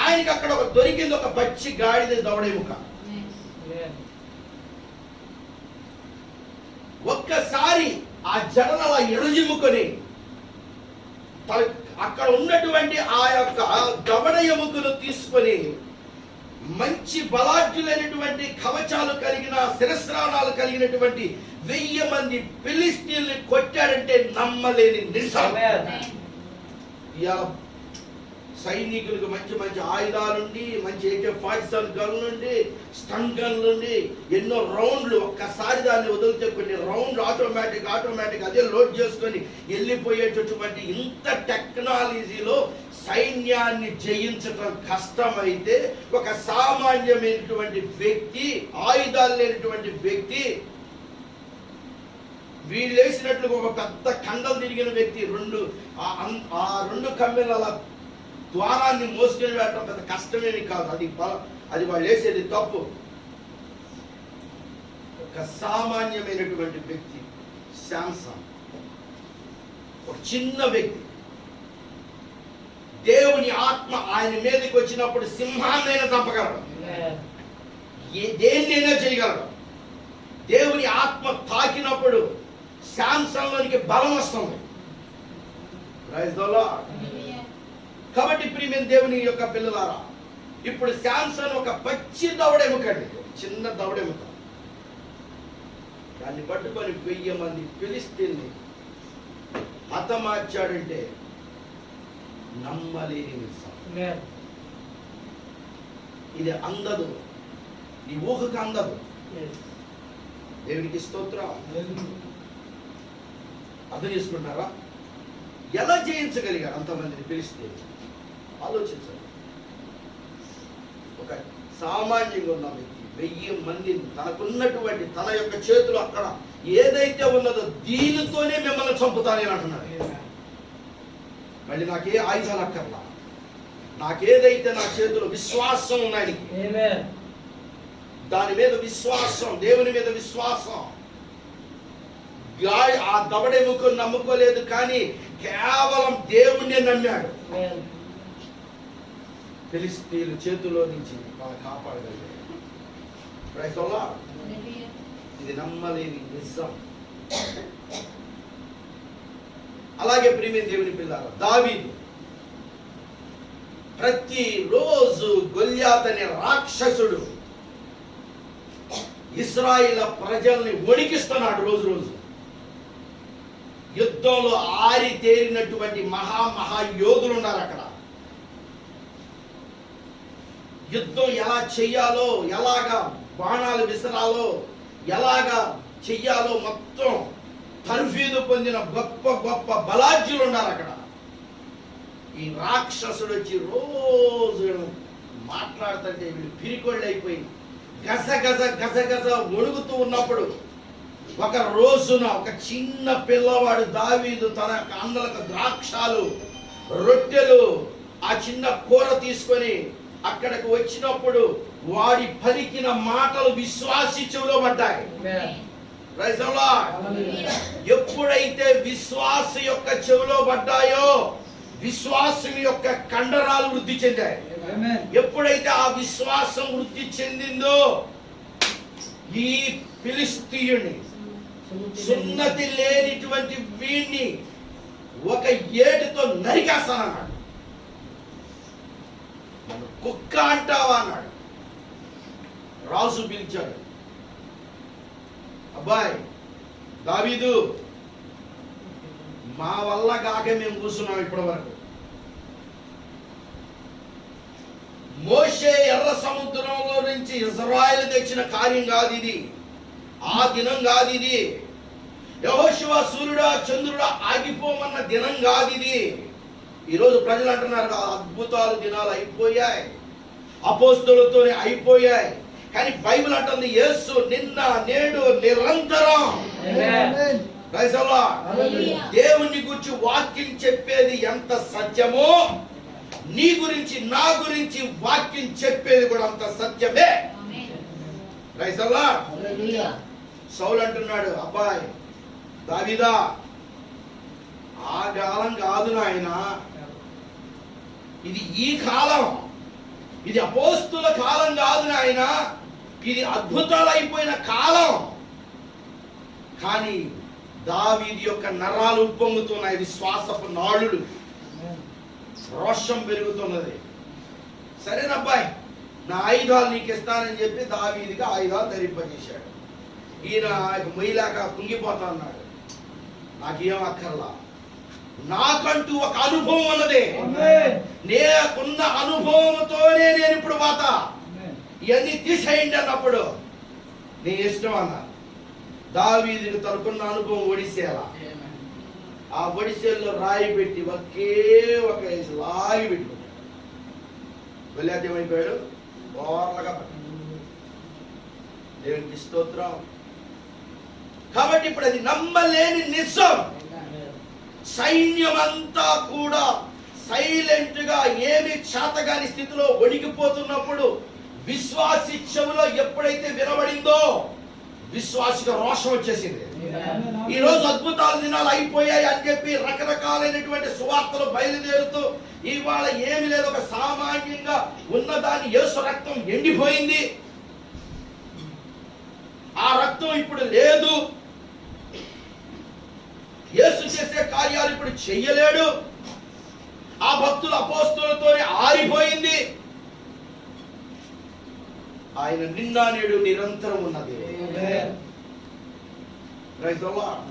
ఆయనకి అక్కడ ఒక దొరికింది, ఒక పచ్చి గాడిద దవడెముక. ఒక్కసారి ఆ జడను అలా ఎడజిమ్ముకొని అక్కడ ఉన్నటువంటి ఆ యొక్క దవడ ఎముకను తీసుకొని మంచి బలాఢ్యులైనటువంటి కవచాలు కలిగిన, శిరస్త్రాణాలు కలిగినటువంటి 1000 మంది ఫిలిస్తీన్లు కొట్టాడంటే నమ్మలేని నిజం. సైనికులకు మంచి మంచి ఆయుధాలుండి, మంచి AK-47 గన్లుండి, స్టన్ గన్లుండి, ఎన్నో రౌండ్లు, ఒక్కసారి దాన్ని వదిలితే కొన్ని రౌండ్లు ఆటోమేటిక్ అదే లోడ్ చేసుకొని వెళ్ళిపోయేటటువంటి ఇంత టెక్నాలజీలో సైన్యాన్ని జయించడం కష్టమైతే, ఒక సామాన్యమైనటువంటి వ్యక్తి, ఆయుధాలు లేనటువంటి వ్యక్తి, వీళ్ళేసినట్లు ఒక పెద్ద కండలు తిరిగిన వ్యక్తి 2 కమ్మెల ద్వారాన్ని మోసుకొని వెళ్ళడం పెద్ద కష్టమేమి కాదు. అది వాళ్ళు వేసేది తప్పు. ఒక సామాన్యమైనటువంటి వ్యక్తి శాంసన్, ఒక చిన్న వ్యక్తి. దేవుని ఆత్మ ఆయన మీదకి వచ్చినప్పుడు సింహాన్నైనా చంపగలడు, దేన్నైనా చేయగలడు. దేవుని ఆత్మ తాకినప్పుడు శాంసన్లోనికి బలం వస్తుంది. Praise the Lord. కాబట్టి ప్రియమైన దేవుని యొక్క పిల్లలారా, ఇప్పుడు శాంసన్ ఒక పచ్చి దవడ ఎముకండి. చిన్న దవడెముక. దాన్ని పట్టుకొని 1000 మంది ఫిలిష్తీయుల్ని హతమార్చాడంటే నమ్మలేని విషయం. ఇది అందదు, నీ ఊహకు అందదు. దేవునికి స్తోత్రం. అర్థం చేసుకుంటారా? ఎలా జయించగలిగారు అంతమందిని ఫిలిష్తీయులు? ఆలోచించండి. ఒక సామాన్యంగా ఉన్న వ్యక్తి 1000 మందిని తనకున్నటువంటి తన యొక్క చేతులు అక్కడ ఏదైతే ఉన్నదో దీనితోనే మిమ్మల్ని చంపుతానని అంటున్నాడు. మళ్ళీ నాకే ఆయుధాలు అక్కర్లా, నాకేదైతే నా చేతిలో విశ్వాసం ఉన్నాయి, దాని మీద విశ్వాసం, దేవుని మీద విశ్వాసం. ఆ దవడెముక నమ్ముకోలేదు, కానీ కేవలం దేవుణ్ణి నమ్మాడు. ఫిలిష్తీయుల చేతిలో నుంచి వాళ్ళు కాపాడగలిగారు. Praise the lord. ఇది నమ్మలేని నిజం. అలాగే ప్రియమైన దేవుని పిల్లారా, దావీదు ప్రతిరోజు గొల్యాత్ అనే రాక్షసుడు ఇశ్రాయేలు ప్రజల్ని వణికిస్తున్నాడు. రోజు రోజు యుద్ధంలో ఆరితేరినటువంటి మహాయోధులు ఉన్నారు అక్కడ. యుద్ధం ఎలా చెయ్యాలో, ఎలాగా బాణాలు విసరాలో, ఎలాగా చెయ్యాలో మొత్తం తర్ఫీదు పొందిన గొప్ప గొప్ప బలాజ్యులు ఉన్నారు అక్కడ. ఈ రాక్షసుడు వచ్చి రోజు మాట్లాడుతుంటే వీళ్ళు పిరికొళ్ళు అయిపోయి గజ గజ గజ గజ వణుకుతూ ఉన్నప్పుడు ఒక రోజున ఒక చిన్న పిల్లవాడు దావీదు తన అన్నలకు ద్రాక్షాలు, రొట్టెలు, ఆ చిన్న కూర తీసుకొని అక్కడికి వచ్చినప్పుడు వాడి పలికిన మాటలు విశ్వాసి చెవిలో పడ్డాయి. Praise the Lord. ఎప్పుడైతే విశ్వాస యొక్క చెవిలో పడ్డాయో విశ్వాసం యొక్క కండరాలు వృద్ధి చెందాయి. ఎప్పుడైతే ఆ విశ్వాసం వృద్ధి చెందిందో ఈ ఫిలిష్తీయుని, సున్నతి లేనిటువంటి వీణ్ణి ఒక ఏటుతో నరికేస్తానన్నాడు. కుక్క అంటావా అన్నాడు. రాజు పిలిచాడు, అబ్బాయి దావీదు, మా వల్ల కాక మేము కూర్చున్నాం ఇప్పటి వరకు. మోషే ఎర్ర సముద్రంలో నుంచి ఇశ్రాయేలు తెచ్చిన కార్యం కాదు ఇది, ఆ దినం కాదు ఇది. యెహోషువ సూర్యుడా చంద్రుడా ఆగిపోమన్న దినం కాదు ఇది. ఈరోజు ప్రజలు అంటున్నారు అద్భుతాలు దినాలు అయిపోయాయి, అపోస్తలులతోనే అయిపోయాయి. కానీ బైబిల్ అంటుంది యేసు నిన్న నేడు నిరంతరం. Praise the Lord. దేవుని గురించి వాక్యం చెప్పేది ఎంత సత్యమో నీ గురించి నా గురించి వాక్యం చెప్పేది కూడా అంత సత్యమే. Praise the lord. సౌలు అంటున్నాడు, అబ్బాయి దావీదా, ఆ కాలం కాదు నాయన, ఇది ఈ కాలం, ఇది అపోస్తుల కాలం కాదు నాయన, ఇది అద్భుతాలు అయిపోయిన కాలం. కానీ దావీదు యొక్క నరాలు ఉప్పొంగుతున్నాయి, విశ్వాసపు నాళులు, రోషం పెరుగుతున్నది. సరేనబ్బాయి, నా ఆయుధాలు నీకు ఇస్తానని చెప్పి దావీదుకి ఆయుధాలు ధరింపజేశాడు. ఈయన మొయ్యలాక కుంగిపోతా అన్నాడు, నాకేం అక్కర్లా, నాకంటూ ఒక అనుభవం ఉన్నది, నేకున్న అనుభవంతోనే నేను ఇప్పుడు పోతా, ఇవన్నీ తీసేయండి అన్నప్పుడు నీ ఇష్టం అన్నా. దావీదుకి తనకున్న అనుభవం ఒడిసేలా, ఆ ఒడిసేల్లో రాయి పెట్టి ఒకే ఒక లాగి పెట్టుకుంటాడు. వెళ్ళాక ఏమైపోయాడు, బోర్లగా పట్టాడు. దేవునికి స్తోత్రం. కాబట్టి ఇప్పుడు అది నమ్మలేని నిజం. సైన్యం అంతా కూడా సైలెంట్ గా ఏమి చేతగాని స్థితిలో వణికిపోతున్నప్పుడు విశ్వాసి చెవులో ఎప్పుడైతే వినబడిందో విశ్వాసిగా రోషం వచ్చేసింది. ఈ రోజు అద్భుతాల దినాలు అయిపోయాయి అని చెప్పి రకరకాలైనటువంటి సువార్తలు బయలుదేరుతూ ఇవాళ ఏమి లేదు, ఒక సామాన్యంగా ఉన్నదాన్ని యేసు రక్తం ఎండిపోయింది, ఆ రక్తం ఇప్పుడు లేదు, యేసు చేసే కార్యాలు ఇప్పుడు చెయ్యలేడు, ఆ భక్తుల అపోస్తులతోనే ఆరిపోయింది. ఆయన నిన్న నేడు నిరంతరం ఉన్నది. Praise the Lord.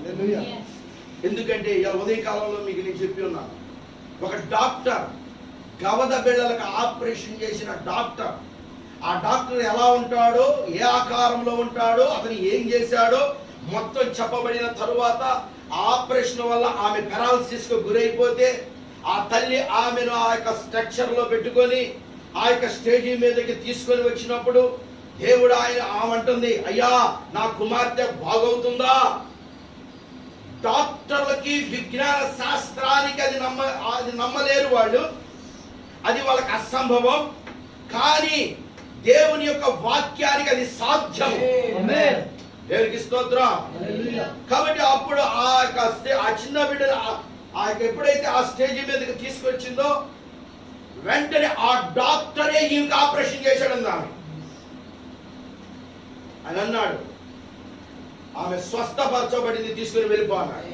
ఎందుకంటే ఇలా ఉదయకాలంలో మీకు నేను చెప్పి ఉన్నాను, ఒక డాక్టర్ గవద బిళ్ళలకు ఆపరేషన్ చేసిన డాక్టర్, ఆ డాక్టర్ ఎలా ఉంటాడో, ఏ ఆకారంలో ఉంటాడో, అతను ఏం చేశాడో మొత్తం చెప్పబడిన తరువాత ఆపరేషన్ వల్ల ఆమె పెరాలసిస్ కు గురైపోతే ఆ తల్లి ఆమెను ఆ యొక్క స్ట్రక్చర్ లో పెట్టుకొని ఆ యొక్క స్టేజీ మీదకి తీసుకొని వచ్చినప్పుడు దేవుడు ఆమంటుంది, అయ్యా నా కుమార్తె బాగవుతుందా? డాక్టర్లకి విజ్ఞాన శాస్త్రానికి అది నమ్మలేరు వాళ్ళు, అది వాళ్ళకి అసంభవం. కానీ దేవుని యొక్క వాక్యానికి అది సాధ్యం. దేవునికి స్తోత్రం. కాబట్టి అప్పుడు ఆ చిన్న బిడ్డ ఎప్పుడైతే ఆ స్టేజ్ మీదకి తీసుకొచ్చిందో వెంటనే ఆ డాక్టరే ఈమెకి ఆపరేషన్ చేశాడు ఆమె అని అన్నాడు. ఆమె స్వస్థపరచబడింది, తీసుకుని వెళ్ళిపోన్నాడు.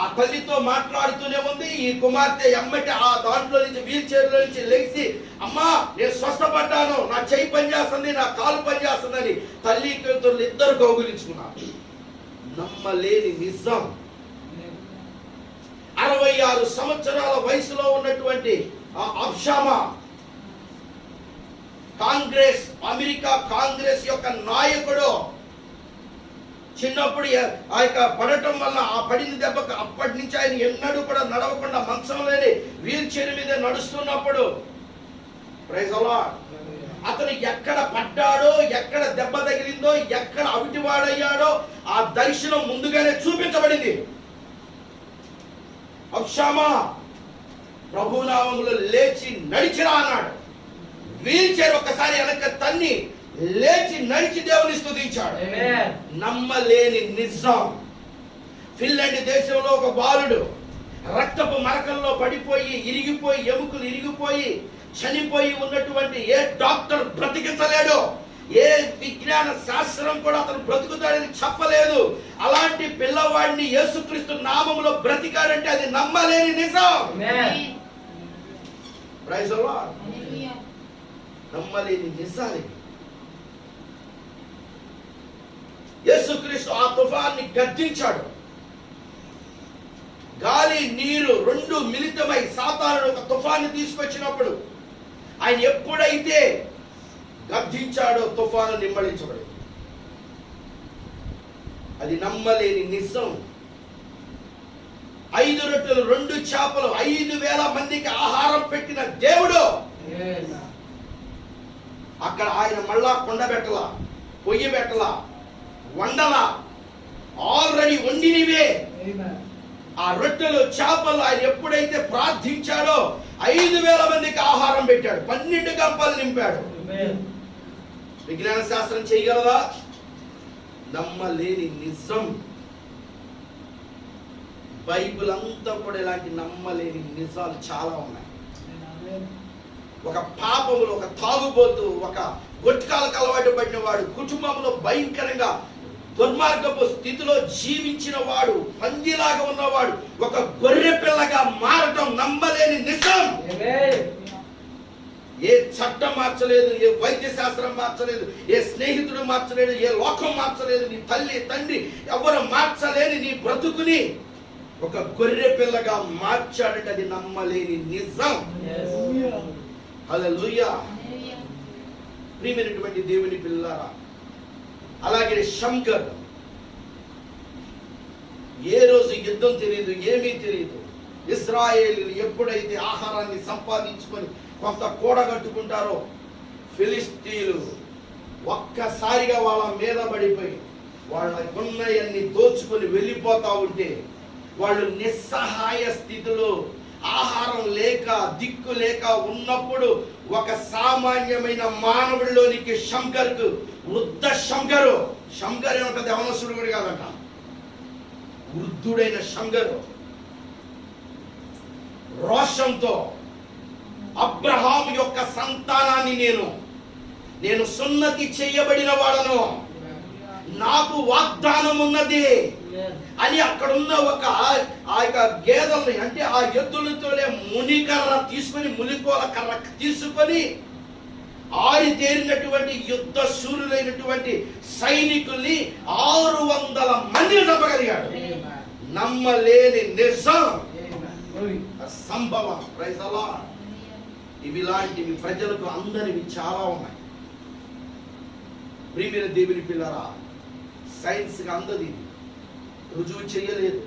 ఆ తల్లితో మాట్లాడుతూనే ఉంది. ఈ కుమార్తె ఎమ్మటి ఆ దాంట్లో నుంచి వీల్ చైర్ లో నుంచి లేచి, అమ్మా నేను స్వస్థపడ్డాను, నా చెయ్యి పనిచేస్తుంది, నా కాలు పనిచేస్తుందని తల్లి కూతురు ఇద్దరు కౌగులించుకున్నారు. నమ్మలేని నిజం. 66 సంవత్సరాల వయసులో ఉన్నటువంటి అబ్షామా అమెరికా కాంగ్రెస్ యొక్క నాయకుడు, చిన్నప్పుడు ఆ యొక్క పడటం వల్ల ఆ పడిన దెబ్బకు అప్పటి నుంచి ఆయన ఎన్నడూ కూడా నడవకుండా మంచంలోనే వీల్ చైర్ మీద నడుస్తున్నప్పుడు, ప్రైజ్ ది లార్డ్, అతను ఎక్కడ పడ్డాడో, ఎక్కడ దెబ్బ తగిలిందో, ఎక్కడ అవిటివాడయ్యాడో ఆ దర్శనం ముందుగానే చూపించబడింది. అబ్షామా ప్రభునామములో లేచి నడిచిరా అన్నాడు. వీల్ చైర్ ఒక్కసారి వెనక తన్ని లేచి నడిచి దేవుని స్తుతించాడు. నమ్మలేని నిజం. ఫిన్లాండ్ దేశంలో ఒక బాలుడు రక్తపు మరకల్లో పడిపోయి ఇరిగిపోయి ఎముకలు ఇరిగిపోయి చనిపోయి ఉన్నటువంటి ఏ డాక్టర్ బ్రతికించలేడు, ఏ విజ్ఞాన శాస్త్రం కూడా అతను బ్రతుకుతాడని చెప్పలేదు. అలాంటి పిల్లవాడిని యేసుక్రీస్తు నామములో బ్రతికాడంటే అది నమ్మలేని నిజం. Praise the Lord. నమ్మలేని నిజాలు. యేసుక్రీస్తు ఆ తుఫాన్ని గద్దించాడు. గాలి నీరు రెండు మిళితమై సాతానుడు ఒక తుఫాన్ని తీసుకొచ్చినప్పుడు ఆయన ఎప్పుడైతే గద్దించాడో తుఫాను నిమ్మళించబడింది. అది నమ్మలేని నిజం. 5 రొట్టెలు 2 చేపలు 5,000 మందికి ఆహారం పెట్టిన దేవుడు అక్కడ ఆయన మళ్ళా కొండ పెట్టలా, పొయ్యి పెట్టలా, వండలా, ఆల్రెడీ వండినవే. ఆ రొట్టెలు చేపలు ఆయన ఎప్పుడైతే ప్రార్థించాడో 5,000 మందికి ఆహారం పెట్టాడు, 12 గంపలు నింపాడు. విజ్ఞాన శాస్త్రం చేయగలదా? నమ్మలేని నిజం. బైబిల్ అంతా కూడా ఇలాంటి నమ్మలేని నిజాలు చాలా ఉన్నాయి. ఒక పాపములు, ఒక తాగుబోతు, ఒక గుట్కాలకు అలవాటు పడిన వాడు, కుటుంబంలో భయంకరంగా దుర్మార్గపు స్థితిలో జీవించిన వాడు, పందిలాగా ఉన్నవాడు ఒక గొర్రె పిల్లగా మారటం నమ్మలేని నిజం. ఏ చట్టం మార్చలేదు, ఏ వైద్య శాస్త్రం మార్చలేదు, ఏ స్నేహితుడు మార్చలేదు, ఏ లోకం మార్చలేదు, నీ తల్లి తండ్రి ఎవరు మార్చలేని నీ బ్రతుకుని ఒక గొర్రె పిల్లగా మార్చాడంటే అది నమ్మలేని నిజం. హల్లెలూయా. ప్రియమైనటువంటి దేవుని పిల్లారా, అలాగే శంకర్ ఏ రోజు యుద్ధం తెలియదు, ఏమీ తెలియదు. ఇశ్రాయేలీయులు ఎప్పుడైతే ఆహారాన్ని సంపాదించుకొని కొంత కూడగట్టుకుంటారో ఫిలిస్తీయులు ఒక్కసారిగా వాళ్ళ మీద పడిపోయి వాళ్ళకున్నయన్ని దోచుకొని వెళ్ళిపోతా ఉంటే వాళ్ళు నిస్సహాయ స్థితిలో ఆహారం లేక దిక్కు లేక ఉన్నప్పుడు ఒక సామాన్యమైన మానవుడిలోనికి శంకర్కు వృద్ధ శంకరు ఏమంటే యవనస్తుడు కూడా కాదంట, వృద్ధుడైన శంకరు రోషంతో అబ్రహాము యొక్క సంతానాన్ని నేను సున్నతి చేయబడిన వాడను, నాకు వాగ్దానం ఉన్నది అని అక్కడున్న ఆ యొక్క గేదెల్ని అంటే ఆ ఎద్దులతోనే మునికర్ర తీసుకొని మునికోల కర్ర తీసుకొని ఆరితేరినటువంటి యుద్ధ శూరులైనటువంటి సైనికుల్ని 600 మందిని చంపగలిగాడు. నమ్మలేని నిజం, సంభవం. Praise the Lord. ఇలాంటివి ప్రజలకు అందరివి చాలా ఉన్నాయి. ప్రియమైన దేవుని పిల్లరా, సైన్స్ గా అందది రుజువు చేయలేదు.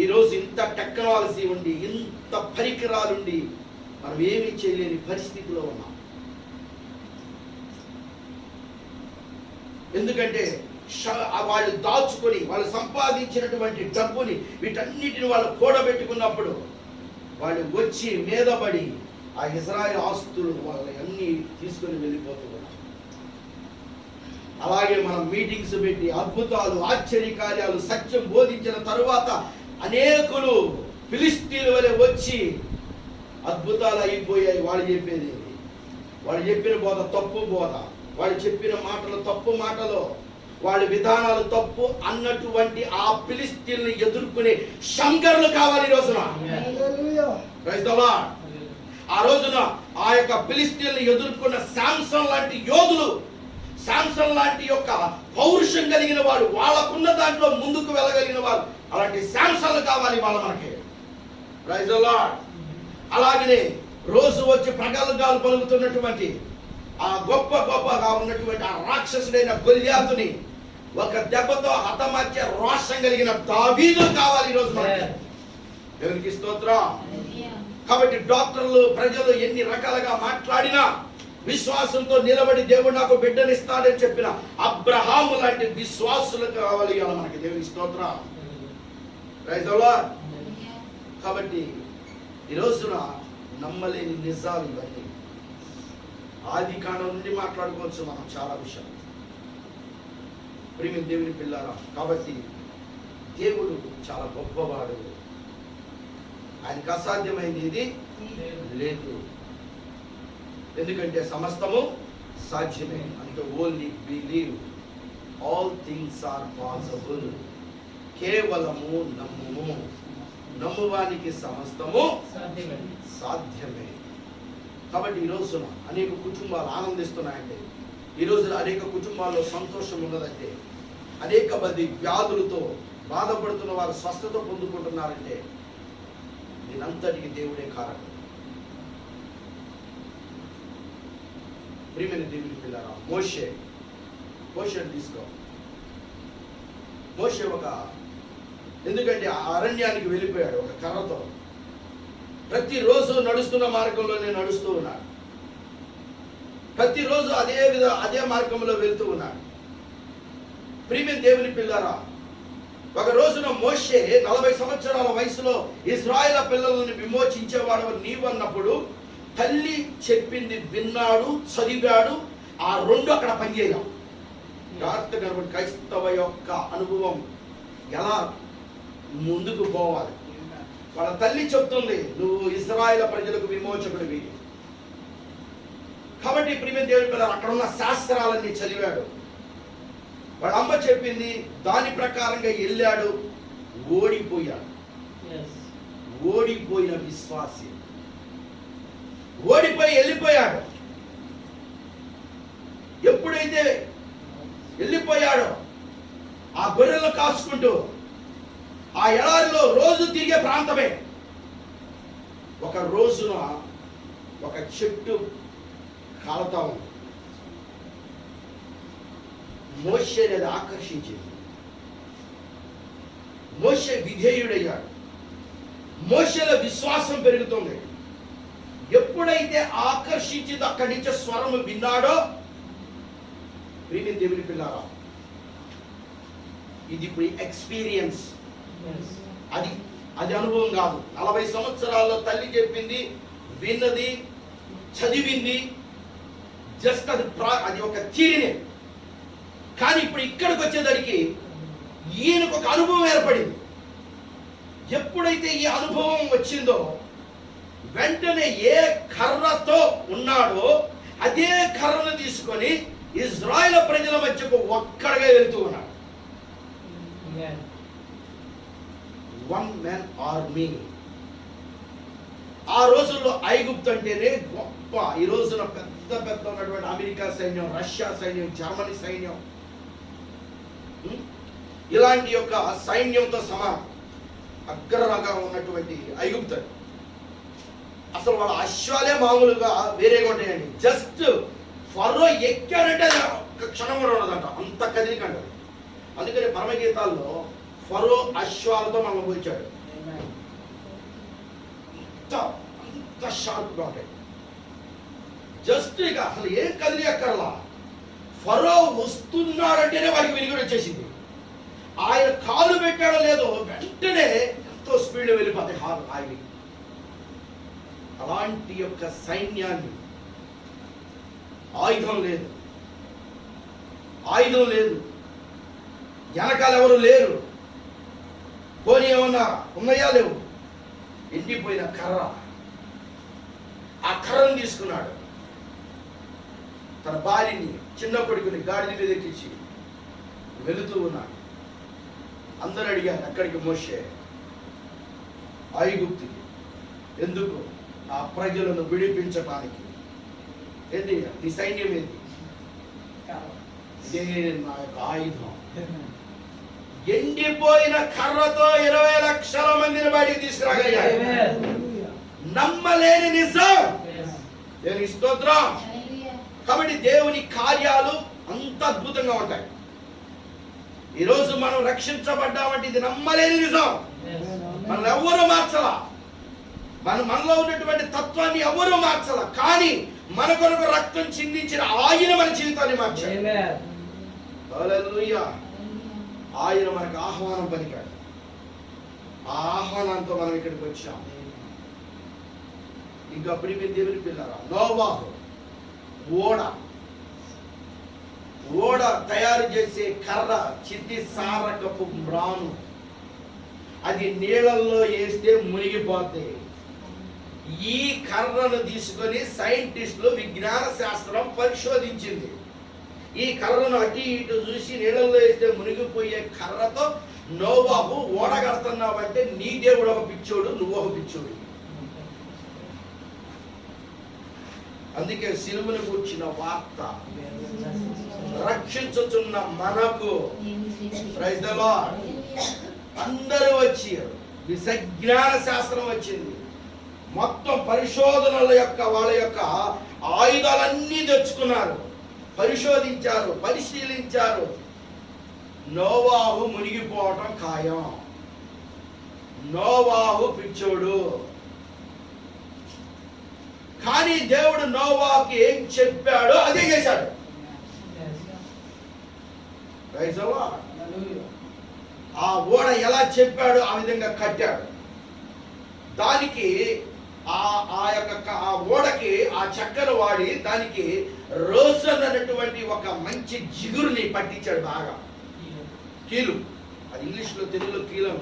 ఈరోజు ఇంత టెక్నాలజీ ఉండి, ఇంత పరికరాలుండి మనం ఏమీ చేయలేని పరిస్థితిలో ఉన్నాం. ఎందుకంటే వాళ్ళు దాచుకొని వాళ్ళు సంపాదించినటువంటి డబ్బుని వీటన్నిటిని వాళ్ళు కూడబెట్టుకున్నప్పుడు వాళ్ళు వచ్చి మీదపడి ఆ ఇజ్రాయెల్ ఆస్తులు వాళ్ళని అన్ని తీసుకొని వెళ్ళిపోతున్నారు. అలాగే మనం మీటింగ్స్ పెట్టి అద్భుతాలు, ఆశ్చర్యకార్యాలు, సత్యం బోధించిన తరువాత అనేకులు ఫిలిస్తీన్ల వలె వచ్చి అద్భుతాలు అయిపోయాయి. వాళ్ళు చెప్పేది, వాళ్ళు చెప్పిన బోధ తప్పు బోధ, వాళ్ళు చెప్పిన మాటలు తప్పు మాటలు, వాళ్ళ విధానాలు తప్పు అన్నటువంటి ఆ ఫిలిస్తీన్లను ఎదుర్కొనే శంకర్లు కావాలి ఈ రోజున. Praise the Lord. ఆ రోజున ఆ యొక్క ఫిలిస్తీన్లను ఎదుర్కొన్న శాంసన్ లాంటి యోధులు, శాంసన్ లాంటి యొక్క పౌరుషం కలిగిన వాడు, వాళ్ళకున్న దాంట్లో ముందుకు వెళ్ళగలిగిన వారు, అలాంటి శాంసన్లు కావాలి వాళ్ళ మనకి. Praise the Lord. అలాగనే రోజు వచ్చి ప్రగల్భాలు పలుకుతున్నటువంటి ఆ గొప్పగా ఉన్నటువంటి ఆ రాక్షసుడైన గొల్యాతుని ఒక దెబ్బతో హతమార్చే రోషం కలిగిన దావీదు కావాలి ఈ రోజు మనకి. దేవునికి స్తోత్రం. కాబట్టి డాక్టర్లు, ప్రజలు ఎన్ని రకాలుగా మాట్లాడినా విశ్వాసంతో నిలబడి దేవుడు నాకు బిడ్డనిస్తాడని చెప్పిన అబ్రహాము లాంటి విశ్వాసులు కావాలి మనకి. దేవునికి స్తోత్రం. Praise the Lord. కాబట్టి ఈ రోజున నమ్మలేని నిజాలు ఇవన్నీ. ఆది కాండం నుండి మాట్లాడుకోవచ్చు మనం చాలా విషయాలు. ప్రియమైన దేవుని పిల్లారా, కాబట్టి దేవుడు చాలా గొప్పవాడు. ఆయనకు అసాధ్యమైంది ఇది లేదు. ఎందుకంటే సమస్తము సాధ్యమే. అంటే only believe, all things are possible. కేవలము నమ్ముము, నమ్మువానికి సమస్తము సాధ్యమే. కాబట్టి ఈ రోజున అనేక కుటుంబాలు ఆనందిస్తున్నాయంటే, ఈ రోజున అనేక కుటుంబాల్లో సంతోషం ఉన్నదంటే, అనేక మంది వ్యాధులతో బాధపడుతున్న వారు స్వస్థత పొందుకుంటున్నారంటే దీనంతటికి దేవుడే కారణం. ప్రియమైన దేవుని పిల్లరా, మోషే తీసుకో. మోషే ఎందుకంటే ఆ అరణ్యానికి వెళ్ళిపోయాడు ఒక కర్రతో. ప్రతిరోజు నడుస్తున్న మార్గంలోనే నడుస్తూ ఉన్నాడు. ప్రతిరోజు అదే మార్గంలో వెళ్తూ ఉన్నాడు. ప్రియమైన దేవుని పిల్లరా, ఒక రోజున మోషే 40 సంవత్సరాల వయసులో ఇశ్రాయేలు పిల్లలను విమోచించేవాడు నీవు అన్నప్పుడు తల్లి చెప్పింది విన్నాడు, చదివాడు. ఆ రెండు అక్కడ పనిచేయాలి. జాగ్రత్తగా క్రైస్తవ యొక్క అనుభవం ఎలా ముందుకు పోవాలి. వాళ్ళ తల్లి చెప్తుంది, నువ్వు ఇశ్రాయేలు ప్రజలకు విమోచకుడివి. కాబట్టి ప్రియమైన దేవుని పిల్లలు అక్కడ ఉన్న శాస్త్రాలన్నీ చదివాడు. వాళ్ళ అమ్మ చెప్పింది దాని ప్రకారంగా వెళ్ళాడు. ఓడిపోయాడు. ఓడిపోయిన విశ్వాసి ఓడిపోయి వెళ్ళిపోయాడు. ఎప్పుడైతే వెళ్ళిపోయాడో ఆ గొర్రెలు కాసుకుంటూ ఆ ఎడారిలో రోజు తిరిగే ప్రాంతమే. ఒక రోజున ఒక చెట్టు కాలుతా ఉంది. మోషేని అది ఆకర్షించింది. మోషే విధేయుడయ్యాడు. మోషేలో విశ్వాసం పెరుగుతుంది. ఎప్పుడైతే ఆకర్షించిందో అక్కడి నుంచి స్వరం విన్నాడో, ప్రియమైన దేవుని పిల్లారా, ఇది ఇప్పుడు ఎక్స్పీరియన్స్. అది అనుభవం కాదు. 40 సంవత్సరాల్లో తల్లి చెప్పింది, విన్నది, చదివింది, జస్ట్ అది ఒక థియరీనే. కానీ ఇప్పుడు ఇక్కడికి వచ్చేసరికి ఈయనకు ఒక అనుభవం ఏర్పడింది. ఎప్పుడైతే ఈ అనుభవం వచ్చిందో వెంటనే ఏ కర్రతో ఉన్నాడో అదే కర్రను తీసుకొని ఇజ్రాయేలు ప్రజల మధ్యకు ఒక్కడిగా వెళ్తూ ఉన్నాడు. One man army. ఆ రోజుల్లో ఐగుప్తు అంటేనే గొప్ప. ఈ రోజున పెద్ద పెద్ద ఉన్నటువంటి అమెరికా సైన్యం, రష్యా సైన్యం, జర్మనీ సైన్యం, ఇలాంటి యొక్క సైన్యంతో సమానం అగ్రగా ఉన్నటువంటి ఐగుప్తు. అసలు వాళ్ళ అశ్వాలే మామూలుగా వేరేగా ఉంటాయండి. జస్ట్ ఫరో ఎక్కాడంటే ఒక్క క్షణం కూడా ఉండదంట, అంత కదిలికంటారు. అందుకని పరమగీతాల్లో ఫరో అశ్వాలతో మనం పోల్చాడు. అంత షార్ప్గా ఉంటాయి. జస్ట్ ఇక అసలు ఏం కదిలి అక్కర్లా. ఫరో వస్తున్నాడంటేనే వాడికి వెలుగుడు వచ్చేసింది. ఆయన కాలు పెట్టాడో లేదో వెంటనే ఎంతో స్పీడ్లో వెళ్ళిపోతాయి ఆగి. అలాంటి యొక్క సైన్యాన్ని, ఆయుధం లేదు, వెనకాల ఎవరు లేరు, పోనీ ఏమన్నా ఉన్నాయా లేవు, ఎండిపోయిన కర్ర. ఆ కర్రను తీసుకున్నాడు, తన భార్యని చిన్న కొడుకుని గాడిద మీద ఎక్కించి వెళుతూ ఉన్నాడు. అందరూ అడిగారు, ఎక్కడికి? మోషే, ఐగుప్తుకి. ఎందుకు? ఆ ప్రజలను విడిపించటానికి. ఏంటి నీ సైన్యం? ఏంటి? ఇదే నా యొక్క ఆయుధం. ఎండిపోయిన కర్రతో 20 లక్షల మందిని బయటికి తీసుకురాగలిగాడు. నమ్మలేని నిజం. దేవునికి స్తోత్రం. కాబట్టి దేవుని కార్యాలు అంత అద్భుతంగా ఉంటాయి. ఈరోజు మనం రక్షించబడ్డామంటే ఇది నమ్మలేని నిజం. మనం ఎవరు మార్చలా, మనలో ఉన్నటువంటి తత్వాన్ని ఎవరు మార్చలా. కానీ మన కొరకు రక్తం చిందించిన ఆయన మన జీవితాన్ని మార్చాడు. హల్లెలూయా. ఆయన మనకు ఆహ్వానం పలికాడు. ఆ ఆహ్వానంతో మనం ఇక్కడికి వచ్చాం. ఇంకా ప్రియమైన దేవుని పిల్లరా, నోవాహు ఓడ తయారు చేసే కర్ర చిత్తి సారకపు మ్రాను, అది నీళ్ళల్లో వేస్తే మునిగిపోతే ఈ కర్రను తీసుకొని సైంటిస్టులు, విజ్ఞాన శాస్త్రం పరిశోధించింది. ఈ కర్రను అటు ఇటు చూసి నీళ్ళల్లో వేస్తే మునిగిపోయే కర్రతో నోవాహు ఓడ కడుతున్నావంటే నీ దేవుడు ఒక పిచ్చోడు, నువ్వు ఒక పిచ్చోడు. అందుకే సిలువను కూర్చిన వార్త రక్షించుచున్న మనకు, ప్రైజ్ ది లార్డ్, అందరూ వచ్చారు. విజ్ఞాన శాస్త్రం వచ్చింది. మొత్తం పరిశోధనల యొక్క వాళ్ళ యొక్క ఆయుధాలన్నీ తెచ్చుకున్నారు, పరిశోధించారు, పరిశీలించారు. నోవాహు మునిగిపోవటం ఖాయం. నోవాహు పిచ్చోడు. కానీ దేవుడు నోవాహుకి ఏం చెప్పాడో అదే చేశాడు. ఆ ఓడ ఎలా చెప్పాడో ఆ విధంగా కట్టాడు. దానికి ఆ యొక్క ఆ ఓడకి ఆ చెక్కను వాడి దానికి రోసన్ అనేటువంటి ఒక మంచి జిగురుని పట్టించాడు. బాగా కీలు, అది ఇంగ్లీష్లో, తెలుగులో కీలం.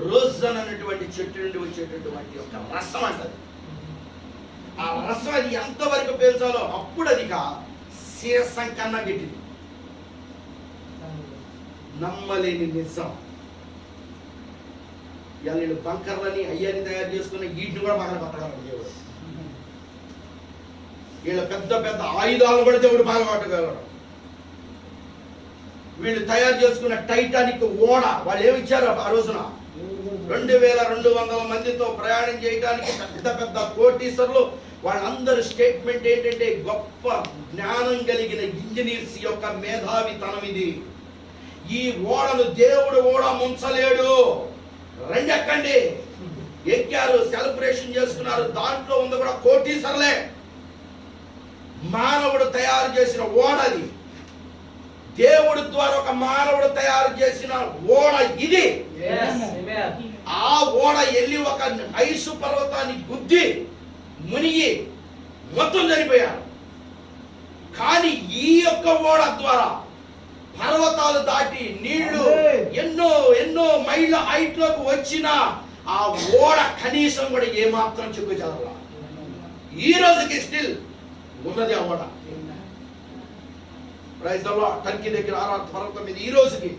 రోసన్ అనేటువంటి చెట్టు నుండి వచ్చేటటువంటి ఒక రసం అంటది. ఆ రసం అది ఎంతవరకు పేల్చాలో అప్పుడు అది సీసం కన్నా గట్టిది. నమ్మలేని నిజం. వీళ్ళు బంకర్లని అయ్యాన్ని తయారు చేసుకున్న వీటిని కూడా బాగా పట్టగలరు దేవుడు. వీళ్ళ పెద్ద పెద్ద ఆయుధాలను కూడా దేవుడు బాగా పట్టగలరు. వీళ్ళు తయారు చేసుకున్న టైటానిక్ ఓడ వాళ్ళు ఏమిచ్చారు ఆ రోజున? 2200 మందితో ప్రయాణం చేయడానికి పెద్ద పెద్ద కోటీశ్వర్లు. వాళ్ళందరూ స్టేట్మెంట్ ఏంటంటే, గొప్ప జ్ఞానం కలిగిన ఇంజనీర్స్ యొక్క మేధావితనం ఇది. ఈ ఓడను దేవుడు ఓడ ముంచలేడు. రండి ఎక్కండి. ఎక్కారు, సెలబ్రేషన్ చేసుకున్నారు. దాంట్లో ఉంది కూడా కోటీశ్వర్లే. మానవుడు తయారు చేసిన ఓడది. దేవుడి ద్వారా ఒక మానవుడు తయారు చేసిన ఓడ ఇది. ఆ ఓడ వెళ్ళి ఒక ఐసు పర్వతాన్ని గుద్ది మునిగి మొత్తం చనిపోయారు. కానీ ఈ యొక్క ఓడ ద్వారా పర్వతాలు దాటి నీళ్లు ఎన్నో ఎన్నో మైళ్ళ హైట్ లోకి వచ్చిన ఆ ఓడ కనీసం కూడా ఏమాత్రం చిక్కు చెదల. ఈ రోజుకి స్టిల్ ఉన్నది ఆ ఓడ. Praise the lord. టర్కీ దగ్గర ఆరాధన పర్వతం మీద ఈ రోజుకి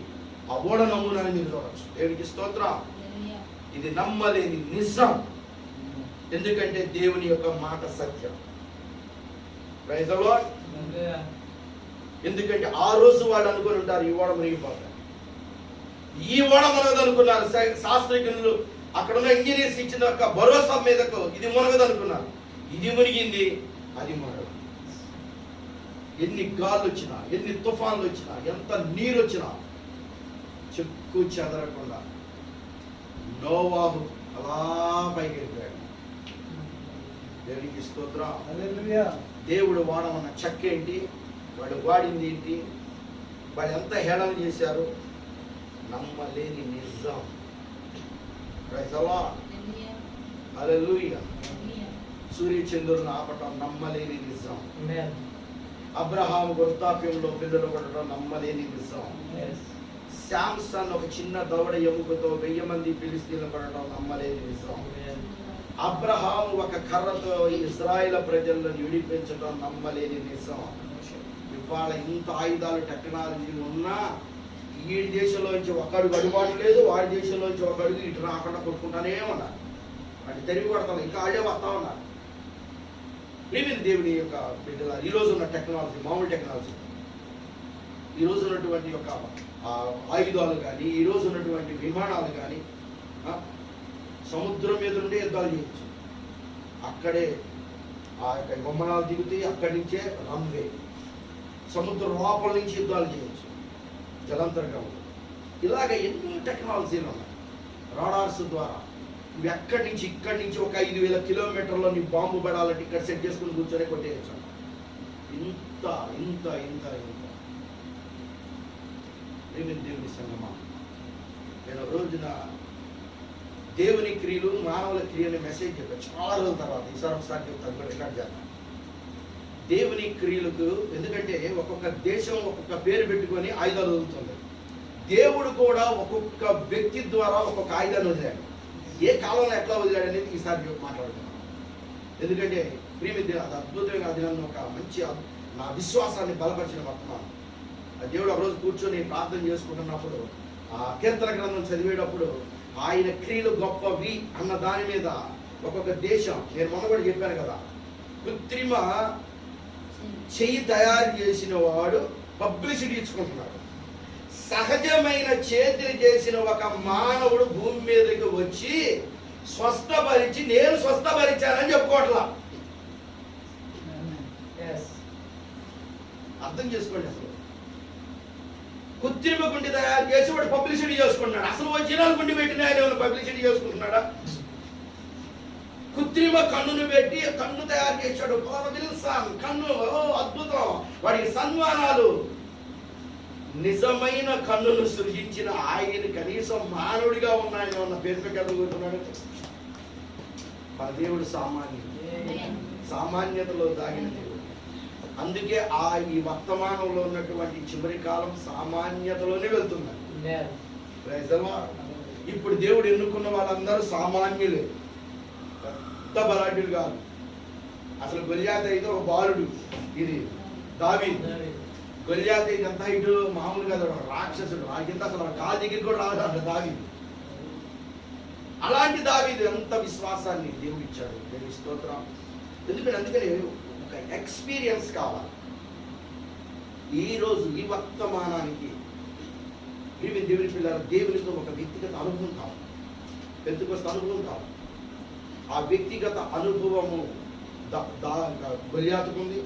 ఆ ఓడ నమూనాన్ని మీరు చూడవచ్చు. దేవునికి స్తోత్రం. ఇది నమ్మలేని నిజం. ఎందుకంటే దేవుని యొక్క మాట సత్యం. Praise the Lord. ఎందుకంటే ఆ రోజు వాళ్ళు అనుకుని ఉంటారు ఈ ఓడ మునిగిపోతారు, ఈ ఓడ మునగదు అనుకున్నారు. శాస్త్రజ్ఞులు అక్కడ ఉన్న ఇంజనీర్స్ ఇచ్చిన ఒక భరోసా మీదకు ఇది మునగదు అనుకున్నారు. ఇది మునిగింది, అది మునగదు. ఎన్ని గాలు వచ్చినా, ఎన్ని తుఫాన్లు వచ్చినా, ఎంత నీరు వచ్చినా చెక్కు చెదరకుండా నోవాహు అలా పైకి వెళ్ళిపోయాడు. దేవునికి స్తోత్రం. దేవుడు వాడమన్న చెక్క ఏంటి, వాడు వాడింది ఏంటి, వాడు ఎంత హేళన చేశారు. నమ్మలేని నిజం. Praise the Lord. హల్లెలూయా. సూర్యచంద్రులను ఆపటం నమ్మలేని నిజం. అబ్రహాము వృద్ధాప్యంలో పిల్లలు పడటం నమ్మలేని నిజం. శాంసన్ ఒక చిన్న దవడ ఎముకతో 1000 మంది ఫిలిస్తీన్లు పడటం నమ్మలేని నిజం. అబ్రహాము ఒక కర్రతో ఇశ్రాయేలు ప్రజలను విడిపించడం నమ్మలేని నిజం. ఇవాళ ఇంత ఆయుధాలు టెక్నాలజీ ఉన్నా ఈ దేశంలోంచి ఒకడుగు అడుగుబాటు లేదు, వాడి దేశంలోంచి ఒక అడుగు ఇటు రాకుండా కొట్టుకుంటానే ఉన్నారు. వాటి తిరిగి కొడతాం, ఇంకా ఆడే వస్తా ఉన్నారు. ప్రియమైన దేవుని యొక్క బిడ్డల ఈరోజు ఉన్న టెక్నాలజీ మామూలు టెక్నాలజీ, ఈరోజు ఉన్నటువంటి యొక్క ఆయుధాలు కానీ, ఈరోజు ఉన్నటువంటి విమానాలు కానీ సముద్రం మీద నుండి యుద్ధాలు చేయొచ్చు. అక్కడే ఆ యొక్క విమానాలు దిగుతాయి, అక్కడి నుంచే రన్వే. సముద్రం లోపల నుంచి యుద్ధాలు చేయొచ్చు, జలాంతర్గంలో. ఇలాగ ఎన్నో టెక్నాలజీలు ఉన్నాయి. రాడార్స్ ద్వారా నువ్వు ఎక్కడి నుంచి ఇక్కడి నుంచి ఒక 5000 కిలోమీటర్లో నీ బాంబు పడాలంటే ఇక్కడ సెట్ చేసుకుని కూర్చొని కొట్టేయచ్చు. ఇంత ఇంత ఇంత ఇంత దేవుని సంగమా, నేను రోజున దేవుని క్రియలు మానవుల క్రియలు మెసేజ్ చెప్పాను చాలా రోజుల తర్వాత. ఈసారి ఒకసారి చెప్తాను, రికార్డ్ చేస్తాను. దేవుని క్రియలకు, ఎందుకంటే ఒక్కొక్క దేశం ఒక్కొక్క పేరు పెట్టుకొని ఆయుధాలు వదులుతుంది. దేవుడు కూడా ఒక్కొక్క వ్యక్తి ద్వారా ఒక్కొక్క ఆయుధాన్ని వదిలాడు. ఏ కాలంలో ఎట్లా వదిలాడు అనేది ఈసారి మాట్లాడుతున్నాను. ఎందుకంటే ప్రియమిత్రులు, అది అద్భుతంగా, అది నన్ను ఒక మంచి నా విశ్వాసాన్ని బలపరిచిన వర్తమానం. దేవుడు ఒక రోజు కూర్చొని ప్రార్థన చేసుకుంటున్నప్పుడు ఆ కీర్తన గ్రంథం చదివేటప్పుడు ఆయన క్రియలు గొప్పవి అన్న దాని మీద ఒక్కొక్క దేశం, నేను మొన్న కూడా చెప్పాను కదా, కృత్రిమ చెయ్యి తయారు చేసిన వాడు పబ్లిసిటీ ఇచ్చుకుంటున్నాడు. సహజమైన చేతిని చేసిన ఒక మానవుడు భూమి మీదకి వచ్చి స్వస్థపరిచి నేను స్వస్థపరిచానని చెప్పుకోవట్లా. అర్థం చేసుకోండి. అసలు కృత్రిమ గుండి తయారు చేసి వాడు పబ్లిసిటీ చేసుకుంటున్నాడు. అసలు ఒరిజినల్ గుండి పెట్టిన ఆయన పబ్లిసిటీ చేసుకుంటున్నాడా? కృత్రిమ కన్నును పెట్టి కన్ను తయారు చేశాడు. కన్ను అద్భుతం, వాడికి సన్మానాలు. నిజమైన కన్నును సృజించిన ఆయన కనీసం మానవుడిగా ఉన్నాయని ఉన్న పేరు పెట్టుకుంటున్నాడు. మన దేవుడు సామాన్యతలో దాగిన దేవుడు. అందుకే ఈ వర్తమానంలో ఉన్నటువంటి చివరి కాలం సామాన్యతలోనే వెళ్తున్నారు. ఇప్పుడు దేవుడు ఎన్నుకున్న వాళ్ళందరూ సామాన్యులే, పెద్ద బలాఢ్యులు కాదు. అసలు గొల్యాతు అయితే ఒక బాలుడు, ఇది దావీదు. గొల్యాతు ఇదంతా ఇటు మామూలుగా రాక్షసుడు, రాకింత అసలు కాలు దగ్గరికి కూడా రాదు దావీదు. అలాంటి దావీదు ఎంత విశ్వాసాన్ని దేవుడు ఇచ్చాడు. దేవుని స్తోత్రం. అందుకని ఒక ఎక్స్పీరియన్స్ కావాలి. ఈరోజు ఈ వర్తమానానికి దేవుని పిల్లలు దేవునితో ఒక వ్యక్తిగత అనుభవం కావాలి, పెద్దకొస్త అనుభవం కావాలి. ఆ వ్యక్తిగత అనుభవము గొల్యాతుకుంది,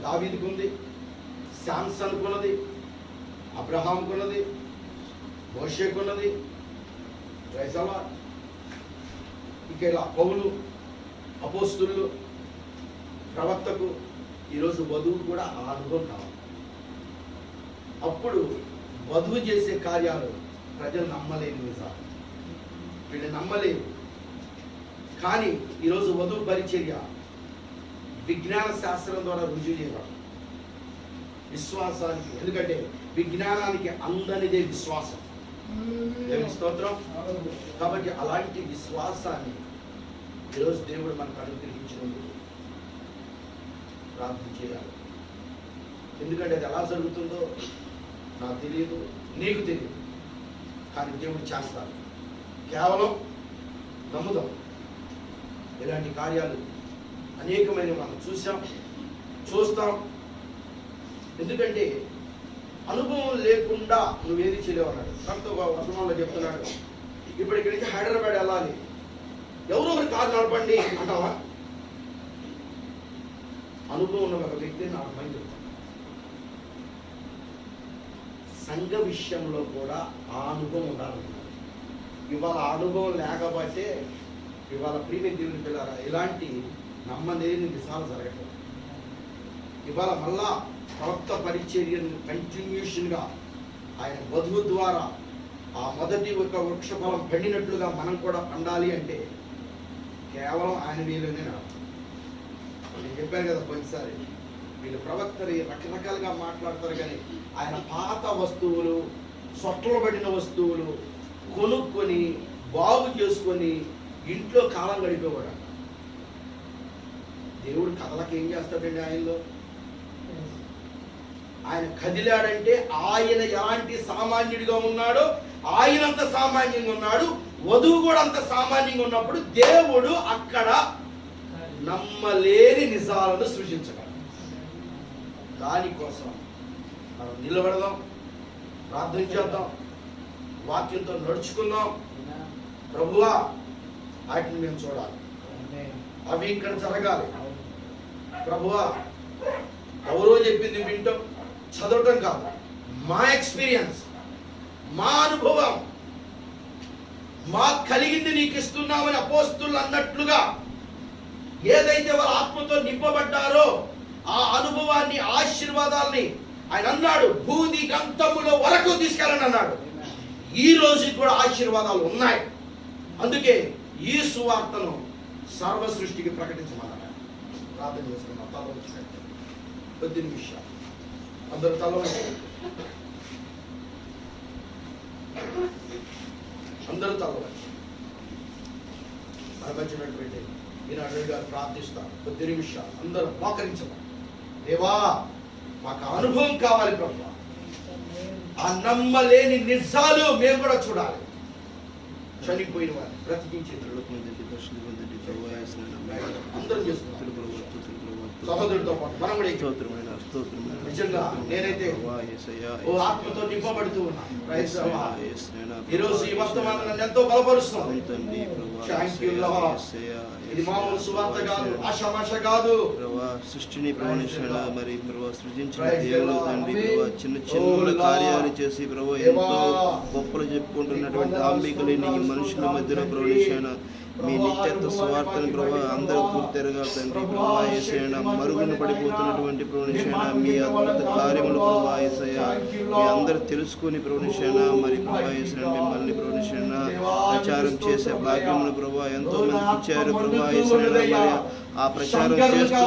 దావీదుకుంది, శాంసన్కున్నది, అబ్రహాంకున్నది, మోషేకున్నది. ఇక ఇలా పౌలు, అపోస్తులు, ప్రవక్తకు ఈరోజు వధువు కూడా ఆ అనుభవం కావాలి. అప్పుడు వధువు చేసే కార్యాలు ప్రజలు నమ్మలేని నిజాలు, వీళ్ళు నమ్మలేరు. కానీ ఈరోజు వధువు పరిచర్య విజ్ఞాన శాస్త్రం ద్వారా రుజువు చేయబడాలి. విశ్వాసానికి, ఎందుకంటే విజ్ఞానానికి అందనిదే విశ్వాసం. దేవుని స్తోత్రం. కాబట్టి అలాంటి విశ్వాసాన్ని ఈరోజు దేవుడు మనకు అనుగ్రహించినందుకు ప్రార్థన చేయాలి. ఎందుకంటే అది ఎలా జరుగుతుందో నాకు తెలియదు, నీకు తెలియదు, కానీ దేవుడు చేస్తాడు. కేవలం నమ్ముదాం. ఇలాంటి కార్యాలు అనేకమైన మనం చూస్తాం. ఎందుకంటే అనుభవం లేకుండా నువ్వేది చేయలేవు అన్నాడు. కాబట్టి ఒక వచనంలో చెప్తున్నాడు, ఇప్పుడు ఇక్కడి నుంచి హైదరాబాద్ వెళ్ళాలి, ఎవరో ఒకరి కారు నడపండి అంటావా? అనుభవం ఉన్న ఒక వ్యక్తి నడపని చెప్తాను. సంఘ విషయంలో కూడా ఆ అనుభవం ఉండాలనుకున్నాడు. ఇవాళ అనుభవం లేకపోతే ఇవాళ ప్రీమియం దేవుని పిల్లరా ఇలాంటి నమ్మలేని విషయాలు జరగట్లేదు. ఇవాళ మళ్ళా ప్రవక్త పరిచర్యను కంటిన్యూషన్గా ఆయన వధువు ద్వారా ఆ మొదటి ఒక వృక్షఫలం పండినట్లుగా మనం కూడా పండాలి అంటే కేవలం ఆయన వీలునే నడవాలి. నేను చెప్పాను కదా కొన్నిసారి, వీళ్ళు ప్రవక్తలు రకరకాలుగా మాట్లాడతారు, కానీ ఆయన పాత వస్తువులు, సొట్టలు పడిన వస్తువులు కొనుక్కొని బాగు చేసుకొని ఇంట్లో కాలం గడిపేవాడు. దేవుడు కథలకు ఏం చేస్తాడండి? ఆయన కదిలాడంటే ఆయన ఎలాంటి సామాన్యుడిగా ఉన్నాడో ఆయనంత సామాన్యంగా ఉన్నాడు, వధువు కూడా అంత సామాన్యంగా ఉన్నప్పుడు దేవుడు అక్కడ నమ్మలేని నిజాలను సృష్టించగలడు. దానికోసం మనం నిలబడదాం, ప్రార్థన చేద్దాం, వాక్యంతో నడుచుకుందాం. ప్రభువా వాటిని మేము చూడాలి, అవి ఇక్కడ జరగాలి. ప్రభువా ఎవరో చెప్పింది వింటాం, చదవటం కాదు, మా ఎక్స్పీరియన్స్, మా అనుభవం, మాకు కలిగింది నీకు ఇస్తున్నామని అపోస్తులు అన్నట్లుగా ఏదైతే వాళ్ళ ఆత్మతో నింపబడ్డారో ఆ అనుభవాన్ని, ఆశీర్వాదాల్ని ఆయన అన్నాడు భూదిగంతముల వరకు తీసుకెళ్ళండి అన్నాడు. ఈ రోజు కూడా ఆశీర్వాదాలు ఉన్నాయి. అందుకే ఈ సువార్తను సర్వ సృష్టికి ప్రకటించమన్నాడు. ప్రార్థన చేసుకున్నాం. తల వచ్చినట్టు 10 నిమిషాలు అందరూ తల అందరూ తల వచ్చినటువంటి ఈనాడు గారు ప్రార్థిస్తారు. 10 నిమిషాలు అందరూ మోకరించమని. దేవా మాకు అనుభవం కావాలి ప్రభు, ఆ నమ్మలేని నిజాలు మేము కూడా చూడాలి. చనిపోయిన వారిని బ్రతికించే అందరం చేస్తున్నాం. సహోదరుడితో పాటు మనం కూడా నిజంగా నేనైతే ఓ ఆత్మతో నింపబడుతూ ఉన్నా. ఈరోజు ఈ వర్తమానం నన్ను ఎంతో బలపరుస్తుంది. ఇది మామూలు సువార్త కాదు, ఆషామాష కాదు. సృష్టిని ప్రవణించిన మరి సృజించిన దేవుడు తండ్రి చిన్న చిన్న కార్యాలు చేసి ప్రభు ఎంతో గొప్పలు చెప్పుకుంటున్నటువంటి అంబికలేని ఈ మనుషుల మధ్యలో ప్రవణించిన మీ నిత్యత్వ స్వార్థని ప్రభా అందరూ పూర్తిగా తండ్రి ప్రభా యేసయ్య మరుగున పడిపోతున్నటువంటి ప్రవణించిన మీ అద్భుత కార్యములు ప్రభా యేసయ్య మీ అందరూ తెలుసుకొని ప్రవణించిన మరి ప్రభా యేసయ్య మిమ్మల్ని ప్రవణించిన ప్రచారం చేసే భాగ్యమును ప్రభా ఎంతో మందికి ఇచ్చారు ప్రభా యేసయ్య. మరి ఆ ప్రచారం చేస్తూ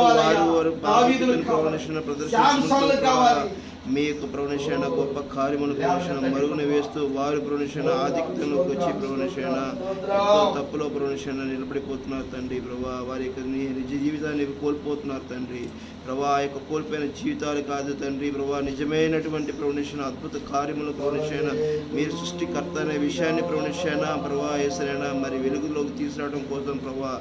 వారు ప్రవణించిన ప్రదర్శించుకుంటూ మీ యొక్క ప్రవణించిన గొప్ప కార్యమును ప్రవణించిన మరుగున వేస్తూ వారు ప్రవణించిన ఆధిక్యంలోకి వచ్చి ప్రవణించిన తప్పులో ప్రవణించిన నిలబడిపోతున్నారు తండ్రి ప్రభా. వారి యొక్క నిజ జీవితాన్ని కోల్పోతున్నారు తండ్రి ప్రభా. ఆ యొక్క కోల్పోయిన జీవితాలు కాదు తండ్రి ప్రభా, నిజమైనటువంటి ప్రవణించిన అద్భుత కార్యములు ప్రవణించిన మీరు సృష్టికర్త అనే విషయాన్ని ప్రవణించిన ప్రభా యేసయ్య మరి వెలుగులోకి తీసుకురావడం కోసం ప్రభా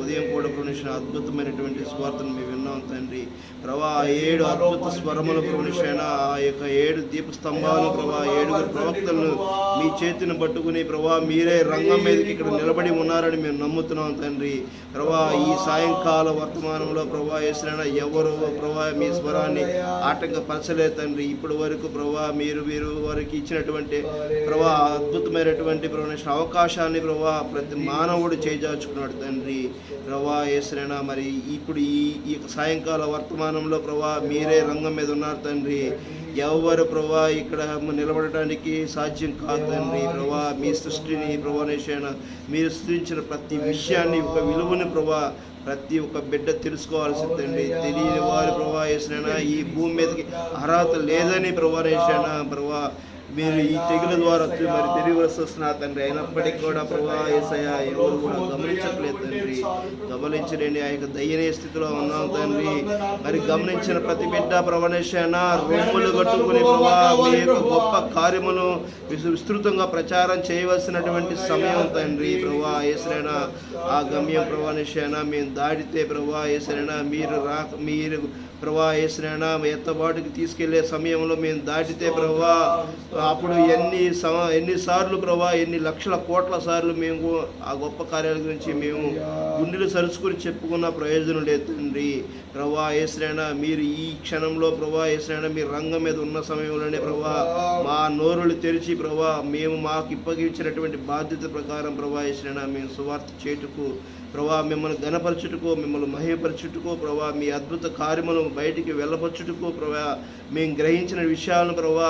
ఉదయం కూడా ప్రవణించిన అద్భుతమైనటువంటి స్వార్థను మేము విన్నాం తండ్రి ప్రభా. ఆ 7 అద్భుత స్వరములు ప్రవణించిన ఆ యొక్క 7 దీపస్తంభాలు ప్రభా, 7 ప్రవక్తలను మీ చేతిని పట్టుకుని ప్రభా మీరే రంగం మీదకి ఇక్కడ నిలబడి ఉన్నారని మేము నమ్ముతున్నాం తండ్రి ప్రభా. ఈ సాయంకాల వర్తమానంలో ప్రభా యేసయ్య ఎవరు ప్రభా మీ స్వరాన్ని ఆటంకపరచలేదు తండ్రి. ఇప్పటి వరకు ప్రభా మీరు వారికి ఇచ్చినటువంటి ప్రభా అద్భుతమైనటువంటి ప్రవణించిన అవకాశాన్ని ప్రభా ప్రతి మానవుడు చేజార్చుకున్నాడు తండ్రి ప్రభా యేసయ్య. మరి ఇప్పుడు ఈ సాయంకాల వర్తమానంలో ప్రభా మీరే రంగం మీద ఉన్నారు తండ్రి. ఎవరు ప్రభా ఇక్కడ నిలబడటానికి సాధ్యం కాదు తండ్రి ప్రభా. మీ సృష్టిని ప్రభానేషణ మీరు సృష్టించిన ప్రతి విషయాన్ని ఒక విలువని ప్రభా ప్రతి ఒక్క బిడ్డ తెలుసుకోవాల్సి తండ్రి. తెలియని వారి ప్రభా యేసయ్య ఈ భూమి మీదకి అర్హత లేదని ప్రభానేషణ ప్రభా మీరు ఈ తెగుల ద్వారా మరి తిరిగి వస్తున్నారు తండ్రి. అయినప్పటికీ కూడా ప్రభా యేసయ్య ఎవరు కూడా గమనించట్లేదు తండ్రి. గమనించలేని ఆ యొక్క దయనీయ స్థితిలో ఉన్నాం తండ్రి. మరి గమనించిన ప్రతి బిడ్డ ప్రభనేశన రొమ్ములు కట్టుకుని ప్రభా మీ యొక్క గొప్ప కార్యమును విస్తృతంగా ప్రచారం చేయవలసినటువంటి సమయం తండ్రి. ప్రభా యేసయ్య ఆ గమ్యం ప్రభనేశన మేము దాటితే ప్రభా యేసయ్య మీరు ప్రభా యేసయ్య ఎత్తబాటుకి తీసుకెళ్లే సమయంలో మేము దాటితే ప్రభా అప్పుడు ఎన్నిసార్లు ప్రభా ఎన్ని లక్షల కోట్ల సార్లు మేము ఆ గొప్ప కార్యాల గురించి మేము గుండెలు సరుచుకుని చెప్పుకున్న ప్రయోజనం లేదు తండ్రి. ప్రభా యేసయ్య మీరు ఈ క్షణంలో ప్రభా యేసయ్య మీరు రంగం మీద ఉన్న సమయంలోనే ప్రభా మా నోరులు తెరిచి ప్రభా మేము మాకు ఇప్పగించినటువంటి బాధ్యత ప్రకారం ప్రభా యేసయ్య మేము సువార్త చేటుకు ప్రభా మిమ్మల్ని ఘనపరచుటకు మిమ్మల్ని మహిమపరచుటకు ప్రభా మీ అద్భుత కార్యములను బయటికి వెళ్ళపరచుటకు ప్రభా మేము గ్రహించిన విషయాలను ప్రభా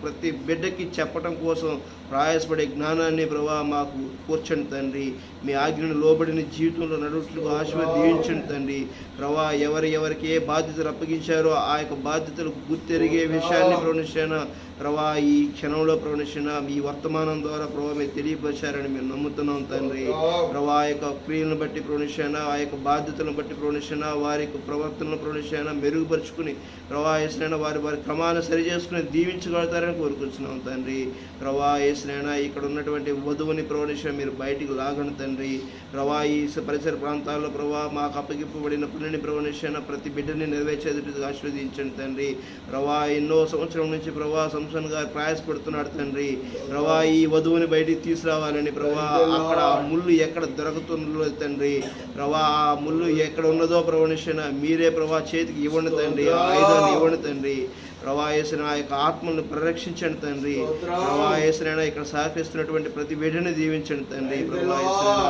ప్రతి బిడ్డకి చెప్పటం కోసం ప్రయాసపడే జ్ఞానాన్ని ప్రభా మాకు కూర్చండి తండ్రి. మీ ఆజ్ఞను లోబడిన జీవితంలో నడుచుటకు ఆశీర్వదించండి తండ్రి. ప్రభా ఎవరికి ఏ బాధ్యతలు అప్పగించారో ఆ యొక్క బాధ్యతలు గుర్తెరిగే విషయాన్ని ప్రవణించిన ప్రభా ఈ క్షణంలో ప్రవణించిన మీ వర్తమానం ద్వారా ప్రభా మీరు తెలియపరిచారని మేము నమ్ముతున్నాం తండ్రి. ప్రభా ఆ యొక్క క్రియలను బట్టి ప్రవణించిన ఆ యొక్క బాధ్యతలను బట్టి ప్రవణించిన వారి యొక్క ప్రవర్తనను ప్రవణించిన మెరుగుపరుచుకుని ప్రభా యేసయ్య వారి క్రమాన్ని సరి చేసుకుని దీవించగలుగుతారని కోరుకుంటున్నాం తండ్రి. ప్రభా యేసయ్య ఇక్కడ ఉన్నటువంటి వధువుని ప్రవణించిన మీరు బయటికి లాగండి తండ్రి. ప్రభా ఈ పరిసర ప్రాంతాల్లో ప్రభా మాకు అప్పగింపబడిన పనిని ప్రవణించిన ప్రతి బిడ్డని నెరవేర్చేందుకు ఆశీర్వదించండి తండ్రి. ప్రభా ఎన్నో సంవత్సరం నుంచి ప్రభా సంసన్ గారు ప్రయాసపడుతున్నాడు తండ్రి. ప్రభా ఈ వధువుని బయటికి తీసుకురావాలని ప్రభా అక్కడ ఆ ముళ్ళు ఎక్కడ దొరుకుతుందో తండ్రి. ప్రభా ఆ ముళ్ళు ఎక్కడ ఉన్నదో ప్రవణించిన మీరే ప్రభా చేతికి ఇవ్వండి తండ్రి. ఆ ఆయుధాన్ని ఇవ్వండి తండ్రి. ప్రభా యేసయ్య ఆ యొక్క ఆత్మలను పరిరక్షించండి తండ్రి. ప్రభా యేసయ్య ఇక్కడ సహకరిస్తున్నటువంటి ప్రతి బిడ్డని దీవించండి తండ్రి. ప్రభా యేసయ్య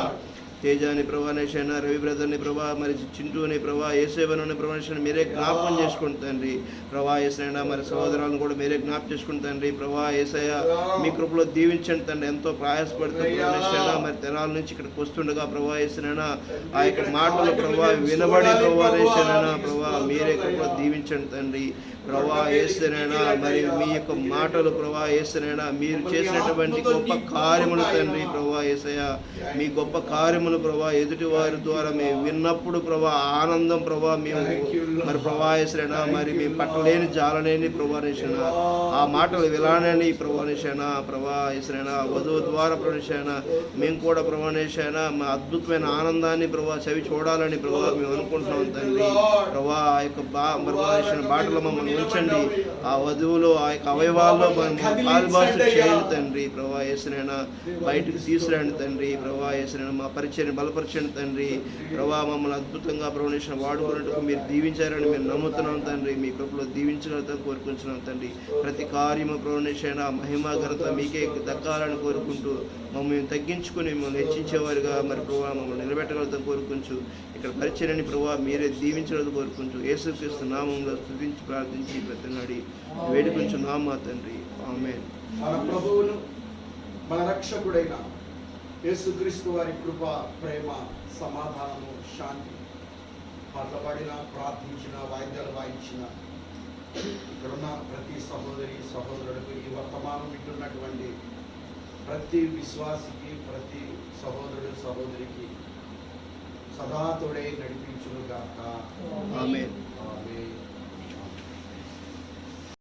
తేజాని ప్రభానేశన రవి బ్రదర్ని ప్రభా మరి చింటూని ప్రభా యేసేవని ప్రభానేశన మీరే జ్ఞాపకం చేసుకోండి తండ్రి. ప్రభా యేసయ్య మరి సహోదరాలను కూడా మీరే జ్ఞాపకం చేసుకుని తండ్రి. ప్రభా యేసయ్య మీ కృపలో దీవించండి తండ్రి. ఎంతో ప్రయాసపడుతూ ప్రభానేశన మరి తెరాల నుంచి ఇక్కడికి వస్తుండగా ప్రభా యేసయ్య ఆ యొక్క మాటలు ప్రభా వినబడి ప్రభానేశన ప్రభా మీరే కృపలో దీవించండి తండ్రి. ప్రభా యేసయ్య మరి మీ యొక్క మాటలు ప్రభా యేసయ్య మీరు చేసినటువంటి గొప్ప కార్యములు తండ్రి. ప్రభా యేసయ్య మీ గొప్ప కార్యములు ప్రభా ఎదుటి వారి ద్వారా మేము విన్నప్పుడు ప్రభా ఆనందం ప్రభా మేము మరి ప్రభా యేసయ్య మరి మేము పట్టలేని జాలలేని ప్రభానేశన ఆ మాటలు విలానని ప్రభానేశన ప్రభా యేసయ్య వధువు ద్వారా ప్రభానేశన మేము కూడా ప్రభానేశన మా అద్భుతమైన ఆనందాన్ని ప్రభా చవి చూడాలని ప్రభా మేము అనుకుంటున్నాం తండ్రి. ప్రభా ఆ యొక్క ప్రభానేశన బాటలో మమ్మల్ని ఉంచండి. ఆ వధువులో ఆ యొక్క అవయవాల్లో పాల్భాష చేయండి తండ్రి. ప్రభా యేసయ్య బయటకు తీసుకురండి తండ్రి. ప్రభా యేసయ్య మా పరిచయం బలపరచండి తండ్రి. ప్రభా మమ్మల్ని అద్భుతంగా ప్రవణించిన వాడుకున్నట్టు మీరు దీవించారని మేము నమ్ముతున్నాం తండ్రి. మీ కృపలో దీవించగలుగుతాం కోరుకుంటున్నాం తండ్రి. ప్రతి కార్యము ప్రవణించిన మహిమ ఘనత మీకే దక్కాలని కోరుకుంటూ మమ్మల్ని తగ్గించుకుని మిమ్మల్ని హెచ్చించేవారుగా మరి ప్రభా మమ్మల్ని నిలబెట్టగలుగుతాం కోరుకుంటూ ఇక్కడ పరిచయాన్ని ప్రభా మీరే దీవించగలదు కోరుకుంటూ యేసుక్రీస్తు నామంలో స్తుతించి ప్రార్థించి బ్రతిమాడి వేడుకొంచున్నాం మా తండ్రి. ఆమేన్. మన ప్రభువును మన రక్షకుడైన యేసుక్రీస్తు వారి కృప, ప్రేమ, సమాధానము, శాంతి పాటపాడిన, ప్రార్థించిన, వాయిద్యాలు వాయించిన ఇక్కడున్న ప్రతి సహోదరి సహోదరుడికి ఈ వర్తమానం వింటున్నటువంటి ప్రతి విశ్వాసికి ప్రతి సహోదరుడు సహోదరికి సదా తోడే నడిపించునుగాక. ఆమేన్. ఆమేన్.